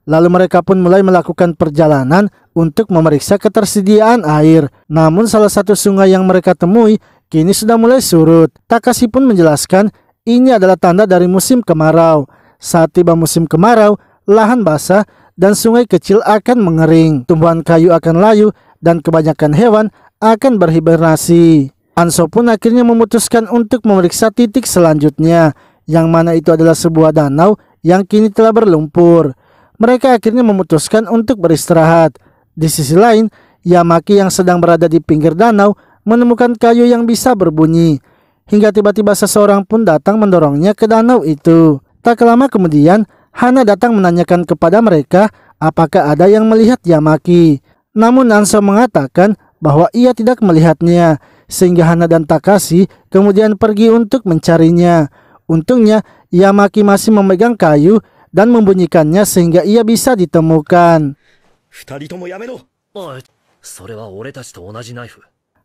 Lalu mereka pun mulai melakukan perjalanan untuk memeriksa ketersediaan air. Namun salah satu sungai yang mereka temui kini sudah mulai surut. Takashi pun menjelaskan ini adalah tanda dari musim kemarau. Saat tiba musim kemarau, lahan basah dan sungai kecil akan mengering. Tumbuhan kayu akan layu dan kebanyakan hewan akan berhibernasi. Anso pun akhirnya memutuskan untuk memeriksa titik selanjutnya, yang mana itu adalah sebuah danau yang kini telah berlumpur. Mereka akhirnya memutuskan untuk beristirahat. Di sisi lain, Yamaki yang sedang berada di pinggir danau menemukan kayu yang bisa berbunyi. Hingga tiba-tiba seseorang pun datang mendorongnya ke danau itu. Tak lama kemudian, Hana datang menanyakan kepada mereka apakah ada yang melihat Yamaki. Namun Anso mengatakan bahwa ia tidak melihatnya, sehingga Hana dan Takashi kemudian pergi untuk mencarinya. Untungnya Yamaki masih memegang kayu dan membunyikannya sehingga ia bisa ditemukan.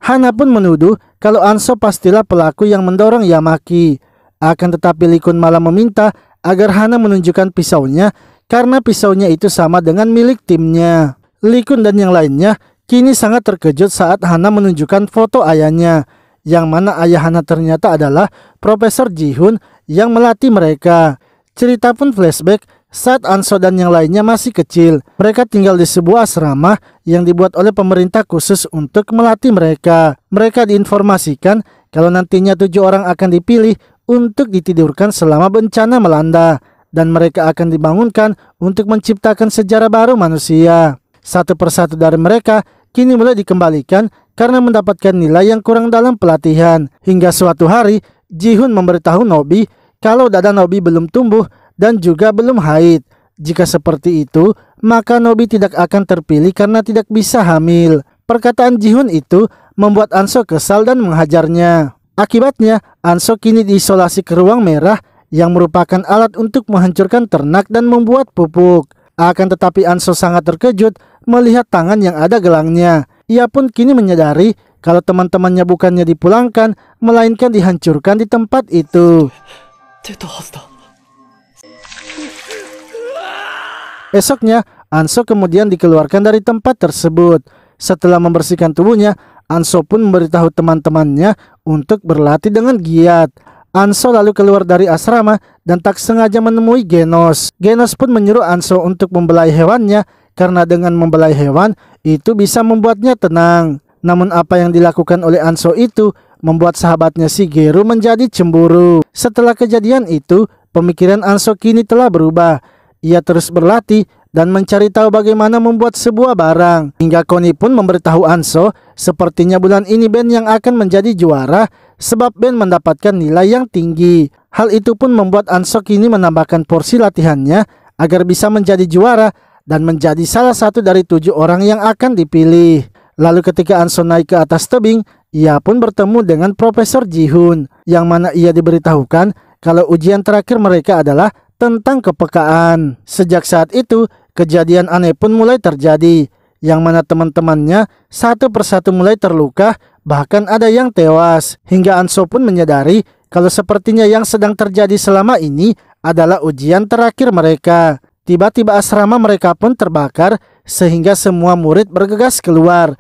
Hana pun menuduh kalau Anso pastilah pelaku yang mendorong Yamaki. Akan tetapi Lee Kun malah meminta agar Hana menunjukkan pisaunya karena pisaunya itu sama dengan milik timnya. Lee Kun dan yang lainnya kini sangat terkejut saat Hana menunjukkan foto ayahnya, yang mana ayah Hana ternyata adalah Profesor Ji-hun yang melatih mereka. Cerita pun flashback saat Anso dan yang lainnya masih kecil. Mereka tinggal di sebuah asrama yang dibuat oleh pemerintah khusus untuk melatih mereka. Mereka diinformasikan kalau nantinya 7 orang akan dipilih untuk ditidurkan selama bencana melanda, dan mereka akan dibangunkan untuk menciptakan sejarah baru manusia. Satu persatu dari mereka kini mulai dikembalikan karena mendapatkan nilai yang kurang dalam pelatihan. Hingga suatu hari, Ji-hun memberitahu Nobi kalau dada Nobi belum tumbuh dan juga belum haid. Jika seperti itu, maka Nobi tidak akan terpilih karena tidak bisa hamil. Perkataan Ji-hun itu membuat Anso kesal dan menghajarnya. Akibatnya, Anso kini diisolasi ke ruang merah yang merupakan alat untuk menghancurkan ternak dan membuat pupuk. Akan tetapi Anso sangat terkejut melihat tangan yang ada gelangnya. Ia pun kini menyadari kalau teman-temannya bukannya dipulangkan, melainkan dihancurkan di tempat itu. Esoknya, Anso kemudian dikeluarkan dari tempat tersebut. Setelah membersihkan tubuhnya, Anso pun memberitahu teman-temannya untuk berlatih dengan giat. Anso lalu keluar dari asrama dan tak sengaja menemui Genos. Genos pun menyuruh Anso untuk membelai hewannya karena dengan membelai hewan itu bisa membuatnya tenang. Namun apa yang dilakukan oleh Anso itu membuat sahabatnya Shigeru menjadi cemburu. Setelah kejadian itu, pemikiran Anso kini telah berubah. Ia terus berlatih dan mencari tahu bagaimana membuat sebuah barang. Hingga Connie pun memberitahu Anso, sepertinya bulan ini band yang akan menjadi juara sebab band mendapatkan nilai yang tinggi. Hal itu pun membuat Anso kini menambahkan porsi latihannya agar bisa menjadi juara dan menjadi salah satu dari 7 orang yang akan dipilih. Lalu ketika Anso naik ke atas tebing, ia pun bertemu dengan Profesor Ji-hun, yang mana ia diberitahukan kalau ujian terakhir mereka adalah tentang kepekaan. Sejak saat itu, kejadian aneh pun mulai terjadi, yang mana teman-temannya satu persatu mulai terluka, bahkan ada yang tewas. Hingga Anso pun menyadari kalau sepertinya yang sedang terjadi selama ini adalah ujian terakhir mereka. Tiba-tiba asrama mereka pun terbakar sehingga semua murid bergegas keluar.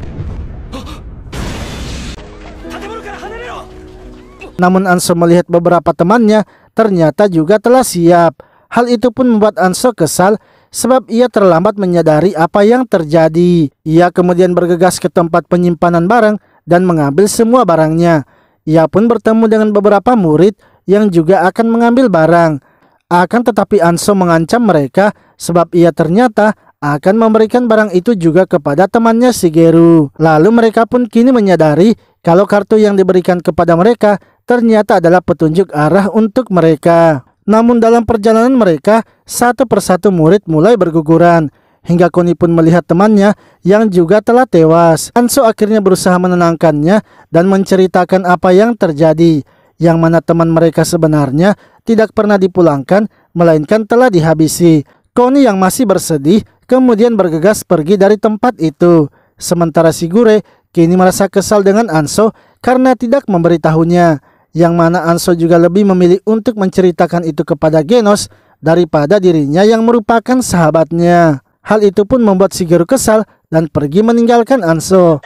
Namun Anso melihat beberapa temannya ternyata juga telah siap. Hal itu pun membuat Anso kesal sebab ia terlambat menyadari apa yang terjadi. Ia kemudian bergegas ke tempat penyimpanan barang dan mengambil semua barangnya. Ia pun bertemu dengan beberapa murid yang juga akan mengambil barang. Akan tetapi Anso mengancam mereka sebab ia ternyata akan memberikan barang itu juga kepada temannya Shigeru. Lalu mereka pun kini menyadari kalau kartu yang diberikan kepada mereka ternyata adalah petunjuk arah untuk mereka. Namun dalam perjalanan mereka, satu persatu murid mulai berguguran. Hingga Koni pun melihat temannya yang juga telah tewas. Anso akhirnya berusaha menenangkannya dan menceritakan apa yang terjadi. Yang mana teman mereka sebenarnya tidak pernah dipulangkan, melainkan telah dihabisi. Koni yang masih bersedih kemudian bergegas pergi dari tempat itu. Sementara Shigure kini merasa kesal dengan Anso karena tidak memberitahunya. Yang mana Anso juga lebih memilih untuk menceritakan itu kepada Genos daripada dirinya yang merupakan sahabatnya. Hal itu pun membuat Shigeru kesal dan pergi meninggalkan Anso.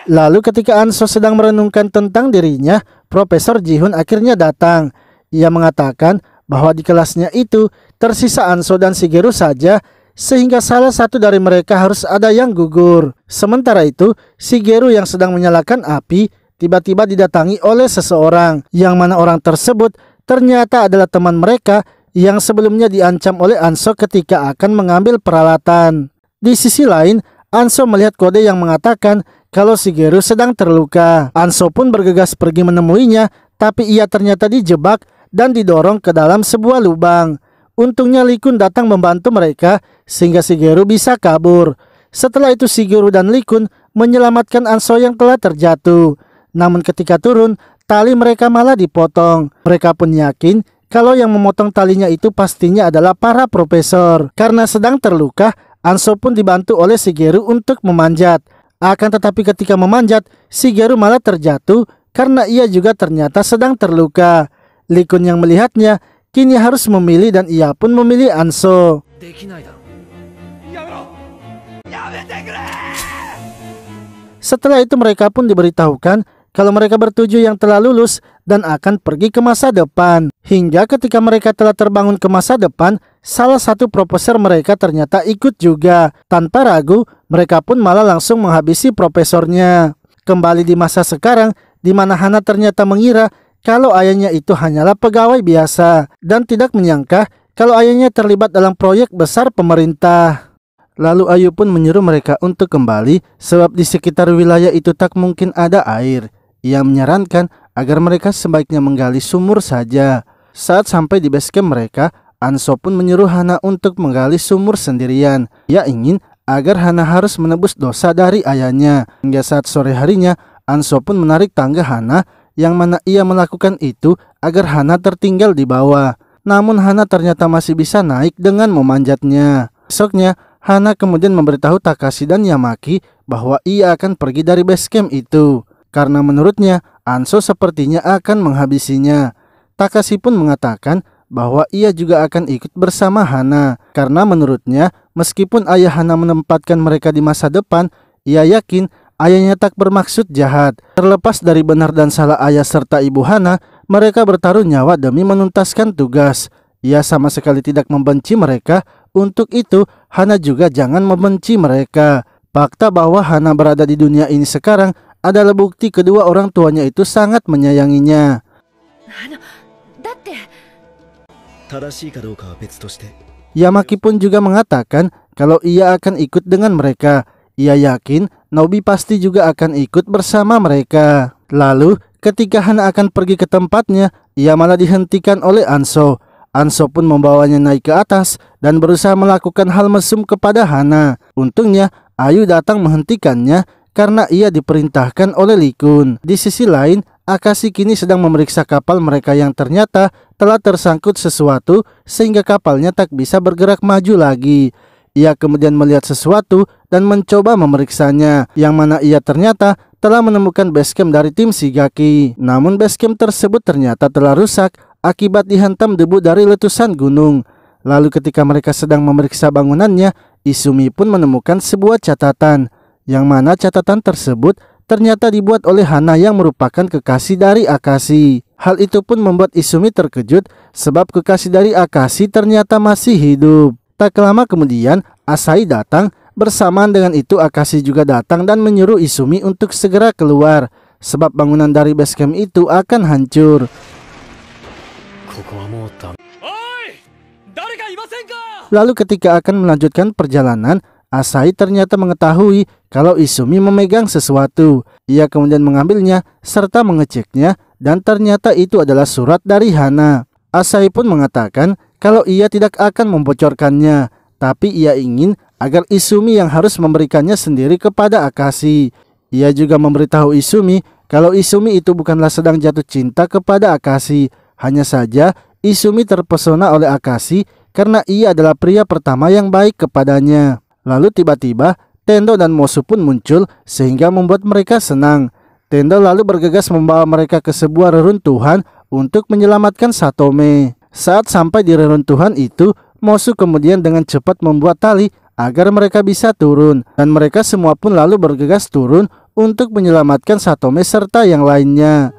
Lalu ketika Anso sedang merenungkan tentang dirinya, Profesor Ji-hun akhirnya datang. Ia mengatakan bahwa di kelasnya itu tersisa Anso dan Shigeru saja, sehingga salah satu dari mereka harus ada yang gugur. Sementara itu, Shigeru yang sedang menyalakan api tiba-tiba didatangi oleh seseorang, yang mana orang tersebut ternyata adalah teman mereka yang sebelumnya diancam oleh Anso ketika akan mengambil peralatan. Di sisi lain, Anso melihat kode yang mengatakan kalau Shigeru sedang terluka. Anso pun bergegas pergi menemuinya, tapi ia ternyata dijebak dan didorong ke dalam sebuah lubang. Untungnya Lee Kun datang membantu mereka sehingga Shigeru bisa kabur. Setelah itu Shigeru dan Lee Kun menyelamatkan Anso yang telah terjatuh. Namun ketika turun, tali mereka malah dipotong. Mereka pun yakin kalau yang memotong talinya itu pastinya adalah para profesor. Karena sedang terluka, Anso pun dibantu oleh Shigeru untuk memanjat. Akan tetapi ketika memanjat, Shigeru malah terjatuh karena ia juga ternyata sedang terluka. Lee Kun yang melihatnya kini harus memilih dan ia pun memilih Anso. Setelah itu mereka pun diberitahukan kalau mereka bertujuh yang telah lulus dan akan pergi ke masa depan. Hingga ketika mereka telah terbangun ke masa depan, salah satu profesor mereka ternyata ikut juga. Tanpa ragu, mereka pun malah langsung menghabisi profesornya. Kembali di masa sekarang, di mana Hana ternyata mengira kalau ayahnya itu hanyalah pegawai biasa dan tidak menyangka kalau ayahnya terlibat dalam proyek besar pemerintah. Lalu Ayu pun menyuruh mereka untuk kembali sebab di sekitar wilayah itu tak mungkin ada air. Ia menyarankan agar mereka sebaiknya menggali sumur saja. Saat sampai di base camp mereka, Anso pun menyuruh Hana untuk menggali sumur sendirian. Ia ingin agar Hana harus menebus dosa dari ayahnya. Hingga saat sore harinya, Anso pun menarik tangga Hana, yang mana ia melakukan itu agar Hana tertinggal di bawah. Namun Hana ternyata masih bisa naik dengan memanjatnya. Besoknya, Hana kemudian memberitahu Takashi dan Yamaki bahwa ia akan pergi dari base camp itu. Karena menurutnya, Anso sepertinya akan menghabisinya. Takashi pun mengatakan bahwa ia juga akan ikut bersama Hana. Karena menurutnya, meskipun ayah Hana menempatkan mereka di masa depan, ia yakin ayahnya tak bermaksud jahat. Terlepas dari benar dan salah ayah serta ibu Hana, mereka bertaruh nyawa demi menuntaskan tugas. Ia sama sekali tidak membenci mereka. Untuk itu, Hana juga jangan membenci mereka. Fakta bahwa Hana berada di dunia ini sekarang adalah bukti kedua orang tuanya itu sangat menyayanginya. Yamaki pun juga mengatakan kalau ia akan ikut dengan mereka. Ia yakin Nobi pasti juga akan ikut bersama mereka. Lalu ketika Hana akan pergi ke tempatnya, ia malah dihentikan oleh Anso. Anso pun membawanya naik ke atas dan berusaha melakukan hal mesum kepada Hana. Untungnya Ayu datang menghentikannya karena ia diperintahkan oleh Lee Kun. Di sisi lain, Akashi kini sedang memeriksa kapal mereka yang ternyata telah tersangkut sesuatu sehingga kapalnya tak bisa bergerak maju lagi. Ia kemudian melihat sesuatu dan mencoba memeriksanya, yang mana ia ternyata telah menemukan basecamp dari tim Shigaki. Namun basecamp tersebut ternyata telah rusak akibat dihantam debu dari letusan gunung. Lalu ketika mereka sedang memeriksa bangunannya, Izumi pun menemukan sebuah catatan, yang mana catatan tersebut ternyata dibuat oleh Hana yang merupakan kekasih dari Akashi. Hal itu pun membuat Izumi terkejut sebab kekasih dari Akashi ternyata masih hidup. Tak lama kemudian, Asahi datang. Bersamaan dengan itu Akashi juga datang dan menyuruh Izumi untuk segera keluar sebab bangunan dari basecamp itu akan hancur. Lalu ketika akan melanjutkan perjalanan, Asahi ternyata mengetahui kalau Izumi memegang sesuatu. Ia kemudian mengambilnya serta mengeceknya dan ternyata itu adalah surat dari Hana. Asahi pun mengatakan kalau ia tidak akan membocorkannya, tapi ia ingin agar Izumi yang harus memberikannya sendiri kepada Akashi. Ia juga memberitahu Izumi kalau Izumi itu bukanlah sedang jatuh cinta kepada Akashi. Hanya saja Izumi terpesona oleh Akashi karena ia adalah pria pertama yang baik kepadanya. Lalu tiba-tiba Tendo dan Mosu pun muncul sehingga membuat mereka senang. Tendo lalu bergegas membawa mereka ke sebuah reruntuhan untuk menyelamatkan Satome. Saat sampai di reruntuhan itu, Mosu kemudian dengan cepat membuat tali agar mereka bisa turun, dan mereka semua pun lalu bergegas turun untuk menyelamatkan Satome serta yang lainnya.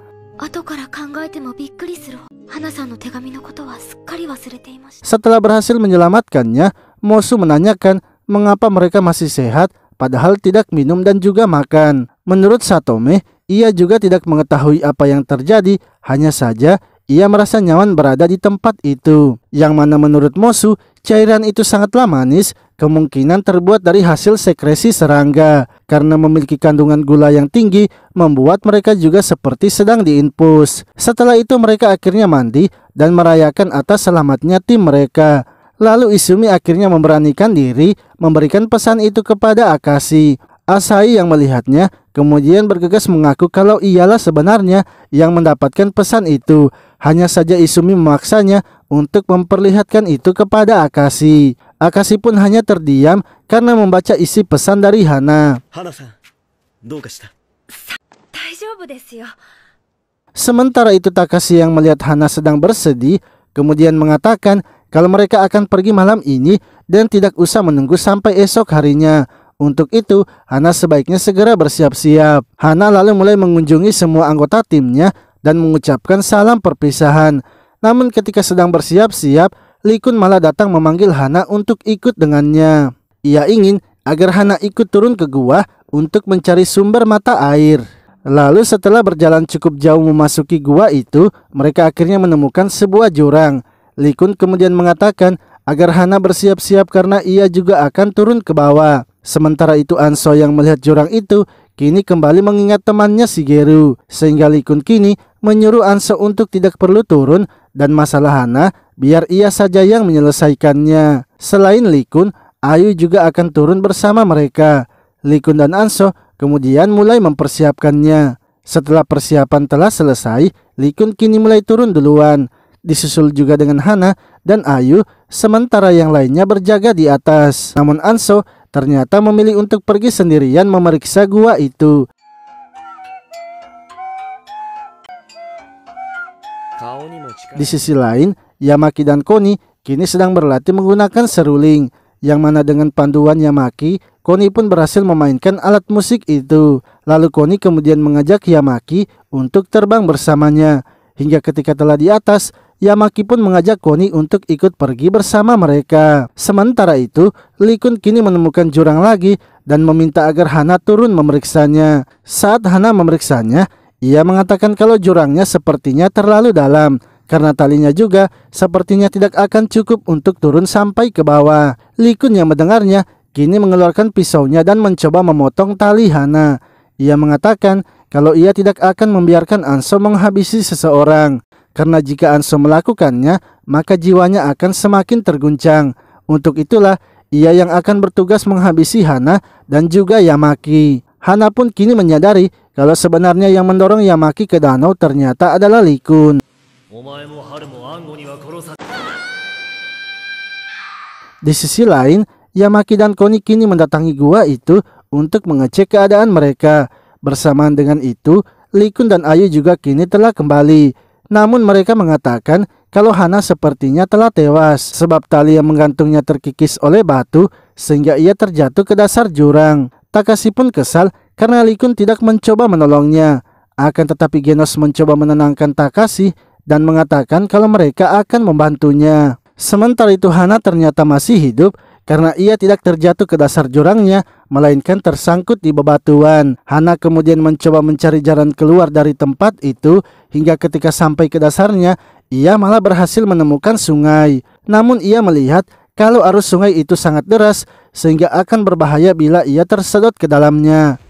Setelah berhasil menyelamatkannya, Mosu menanyakan mengapa mereka masih sehat padahal tidak minum dan juga makan. Menurut Satome, ia juga tidak mengetahui apa yang terjadi, hanya saja ia merasa nyaman berada di tempat itu. Yang mana menurut Mosu, cairan itu sangatlah manis, kemungkinan terbuat dari hasil sekresi serangga. Karena memiliki kandungan gula yang tinggi, membuat mereka juga seperti sedang diinfus. Setelah itu mereka akhirnya mandi dan merayakan atas selamatnya tim mereka. Lalu Izumi akhirnya memberanikan diri memberikan pesan itu kepada Akashi. Asahi yang melihatnya kemudian bergegas mengaku kalau ialah sebenarnya yang mendapatkan pesan itu. Hanya saja Izumi memaksanya untuk memperlihatkan itu kepada Akashi. Akashi pun hanya terdiam karena membaca isi pesan dari Hana. Sementara itu Takashi yang melihat Hana sedang bersedih kemudian mengatakan kalau mereka akan pergi malam ini dan tidak usah menunggu sampai esok harinya. Untuk itu, Hana sebaiknya segera bersiap-siap. Hana lalu mulai mengunjungi semua anggota timnya dan mengucapkan salam perpisahan. Namun ketika sedang bersiap-siap, Lee Kun malah datang memanggil Hana untuk ikut dengannya. Ia ingin agar Hana ikut turun ke gua untuk mencari sumber mata air. Lalu setelah berjalan cukup jauh memasuki gua itu, mereka akhirnya menemukan sebuah jurang. Lee Kun kemudian mengatakan agar Hana bersiap-siap karena ia juga akan turun ke bawah. Sementara itu Anso yang melihat jurang itu kini kembali mengingat temannya Shigeru, sehingga Lee Kun kini menyuruh Anso untuk tidak perlu turun dan masalah Hana biar ia saja yang menyelesaikannya. Selain Lee Kun, Ayu juga akan turun bersama mereka. Lee Kun dan Anso kemudian mulai mempersiapkannya. Setelah persiapan telah selesai, Lee Kun kini mulai turun duluan, disusul juga dengan Hana dan Ayu, sementara yang lainnya berjaga di atas. Namun Anso ternyata memilih untuk pergi sendirian memeriksa gua itu. Di sisi lain, Yamaki dan Koni kini sedang berlatih menggunakan seruling, yang mana dengan panduan Yamaki, Koni pun berhasil memainkan alat musik itu. Lalu Koni kemudian mengajak Yamaki untuk terbang bersamanya. Hingga ketika telah di atas, Yamaki pun mengajak Koni untuk ikut pergi bersama mereka. Sementara itu, Lee Kun kini menemukan jurang lagi dan meminta agar Hana turun memeriksanya. Saat Hana memeriksanya, ia mengatakan kalau jurangnya sepertinya terlalu dalam, karena talinya juga sepertinya tidak akan cukup untuk turun sampai ke bawah. Lee Kun yang mendengarnya kini mengeluarkan pisaunya dan mencoba memotong tali Hana. Ia mengatakan kalau ia tidak akan membiarkan Anso menghabisi seseorang, karena jika Anso melakukannya, maka jiwanya akan semakin terguncang. Untuk itulah, ia yang akan bertugas menghabisi Hana dan juga Yamaki. Hana pun kini menyadari kalau sebenarnya yang mendorong Yamaki ke danau ternyata adalah Lee Kun. Di sisi lain, Yamaki dan Koni kini mendatangi gua itu untuk mengecek keadaan mereka. Bersamaan dengan itu, Lee Kun dan Ayu juga kini telah kembali. Namun mereka mengatakan kalau Hana sepertinya telah tewas sebab tali yang menggantungnya terkikis oleh batu sehingga ia terjatuh ke dasar jurang. Takashi pun kesal karena Lee-kun tidak mencoba menolongnya. Akan tetapi Genos mencoba menenangkan Takashi dan mengatakan kalau mereka akan membantunya. Sementara itu Hana ternyata masih hidup karena ia tidak terjatuh ke dasar jurangnya, melainkan tersangkut di bebatuan. Hana kemudian mencoba mencari jalan keluar dari tempat itu, hingga ketika sampai ke dasarnya, ia malah berhasil menemukan sungai. Namun ia melihat kalau arus sungai itu sangat deras, sehingga akan berbahaya bila ia tersedot ke dalamnya.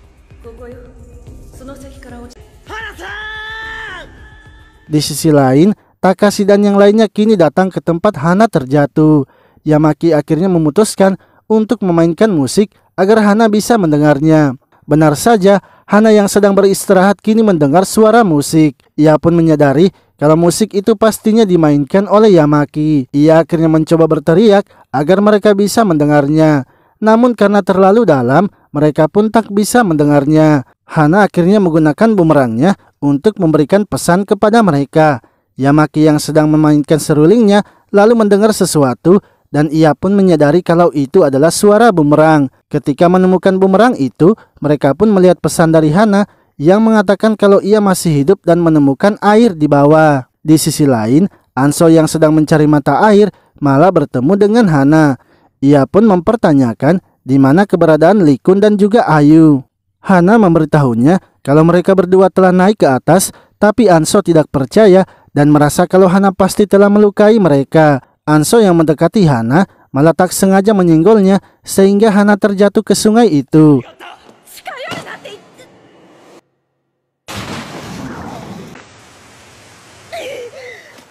Di sisi lain, Takashi dan yang lainnya kini datang ke tempat Hana terjatuh. Yamaki akhirnya memutuskan untuk memainkan musik agar Hana bisa mendengarnya. Benar saja, Hana yang sedang beristirahat kini mendengar suara musik. Ia pun menyadari kalau musik itu pastinya dimainkan oleh Yamaki. Ia akhirnya mencoba berteriak agar mereka bisa mendengarnya. Namun karena terlalu dalam, mereka pun tak bisa mendengarnya. Hana akhirnya menggunakan bumerangnya untuk memberikan pesan kepada mereka. Yamaki yang sedang memainkan serulingnya lalu mendengar sesuatu dan ia pun menyadari kalau itu adalah suara bumerang. Ketika menemukan bumerang itu, mereka pun melihat pesan dari Hana yang mengatakan kalau ia masih hidup dan menemukan air di bawah. Di sisi lain, Anso yang sedang mencari mata air malah bertemu dengan Hana. Ia pun mempertanyakan di mana keberadaan Lee-kun dan juga Ayu. Hana memberitahunya kalau mereka berdua telah naik ke atas, tapi Anso tidak percaya dan merasa kalau Hana pasti telah melukai mereka. Anso yang mendekati Hana malah tak sengaja menyenggolnya sehingga Hana terjatuh ke sungai itu.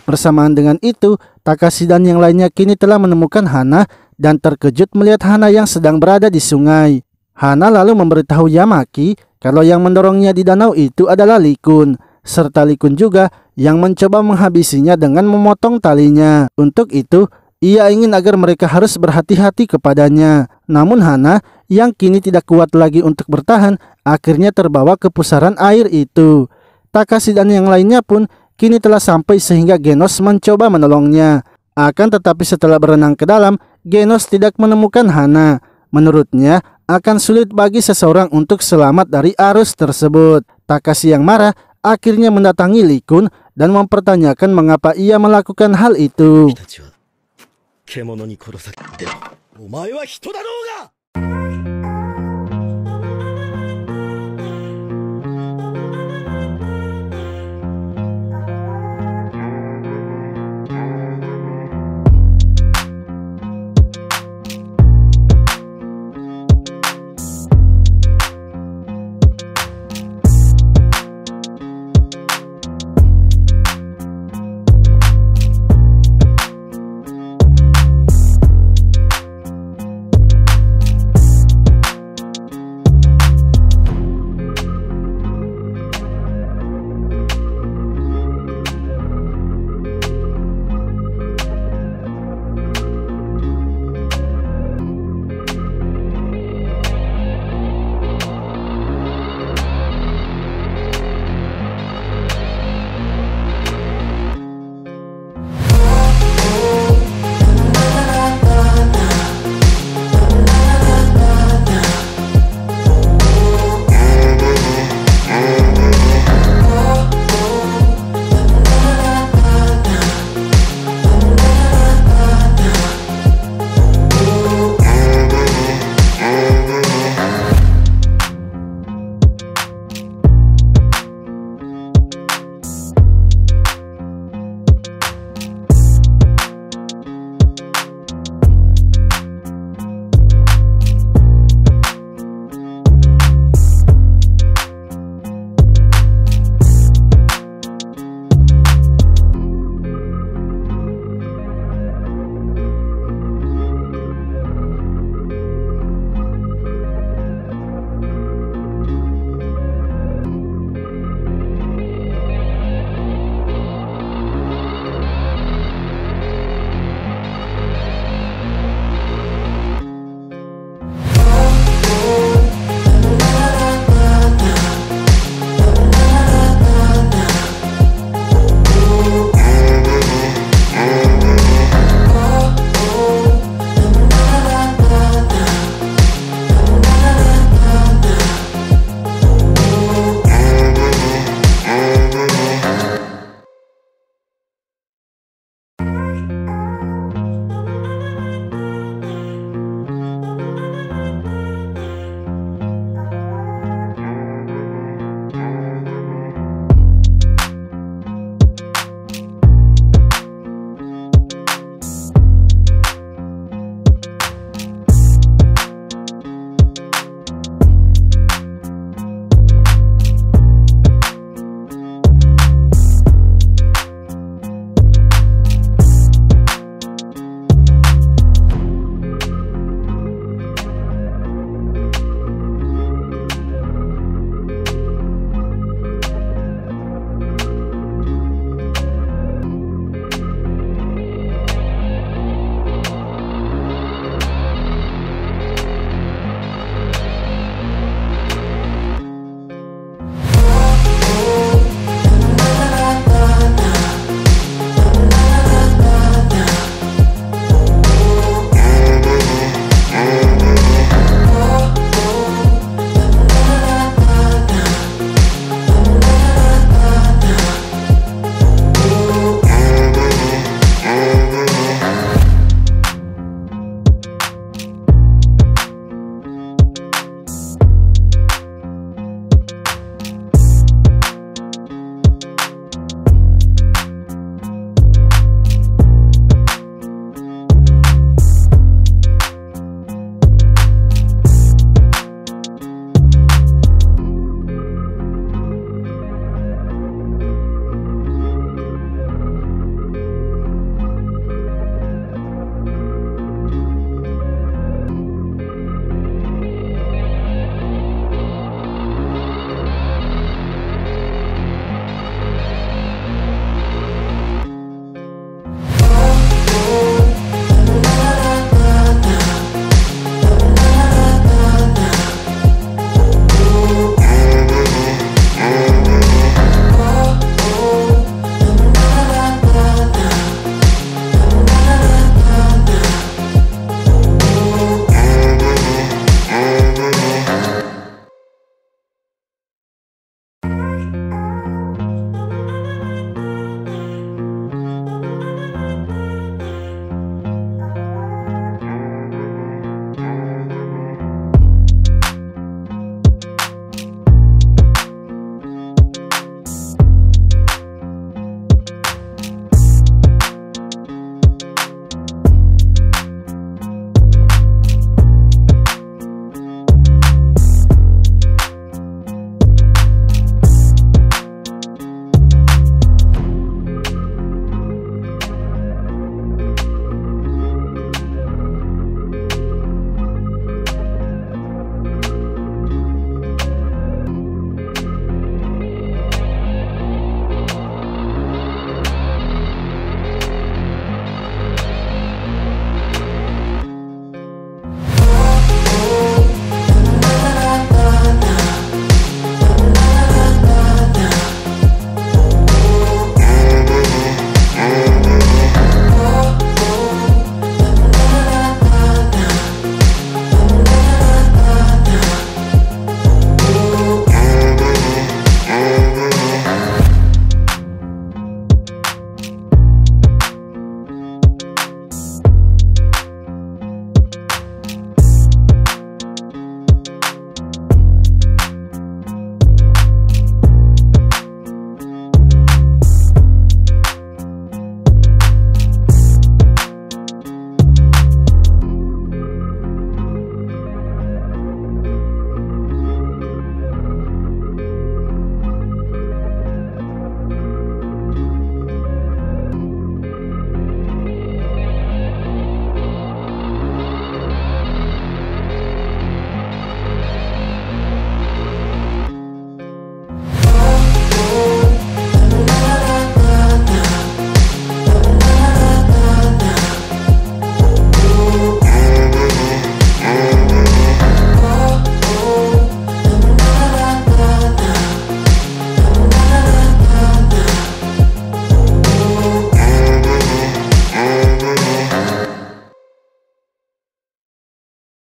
Bersamaan dengan itu, Takashi dan yang lainnya kini telah menemukan Hana dan terkejut melihat Hana yang sedang berada di sungai. Hana lalu memberitahu Yamaki kalau yang mendorongnya di danau itu adalah Lee-kun, serta Lee-kun juga yang mencoba menghabisinya dengan memotong talinya. Untuk itu, ia ingin agar mereka harus berhati-hati kepadanya. Namun Hana yang kini tidak kuat lagi untuk bertahan, akhirnya terbawa ke pusaran air itu. Takashi dan yang lainnya pun kini telah sampai sehingga Genos mencoba menolongnya. Akan tetapi setelah berenang ke dalam, Genos tidak menemukan Hana. Menurutnya, akan sulit bagi seseorang untuk selamat dari arus tersebut. Takashi yang marah akhirnya mendatangi Lee-kun dan mempertanyakan mengapa ia melakukan hal itu.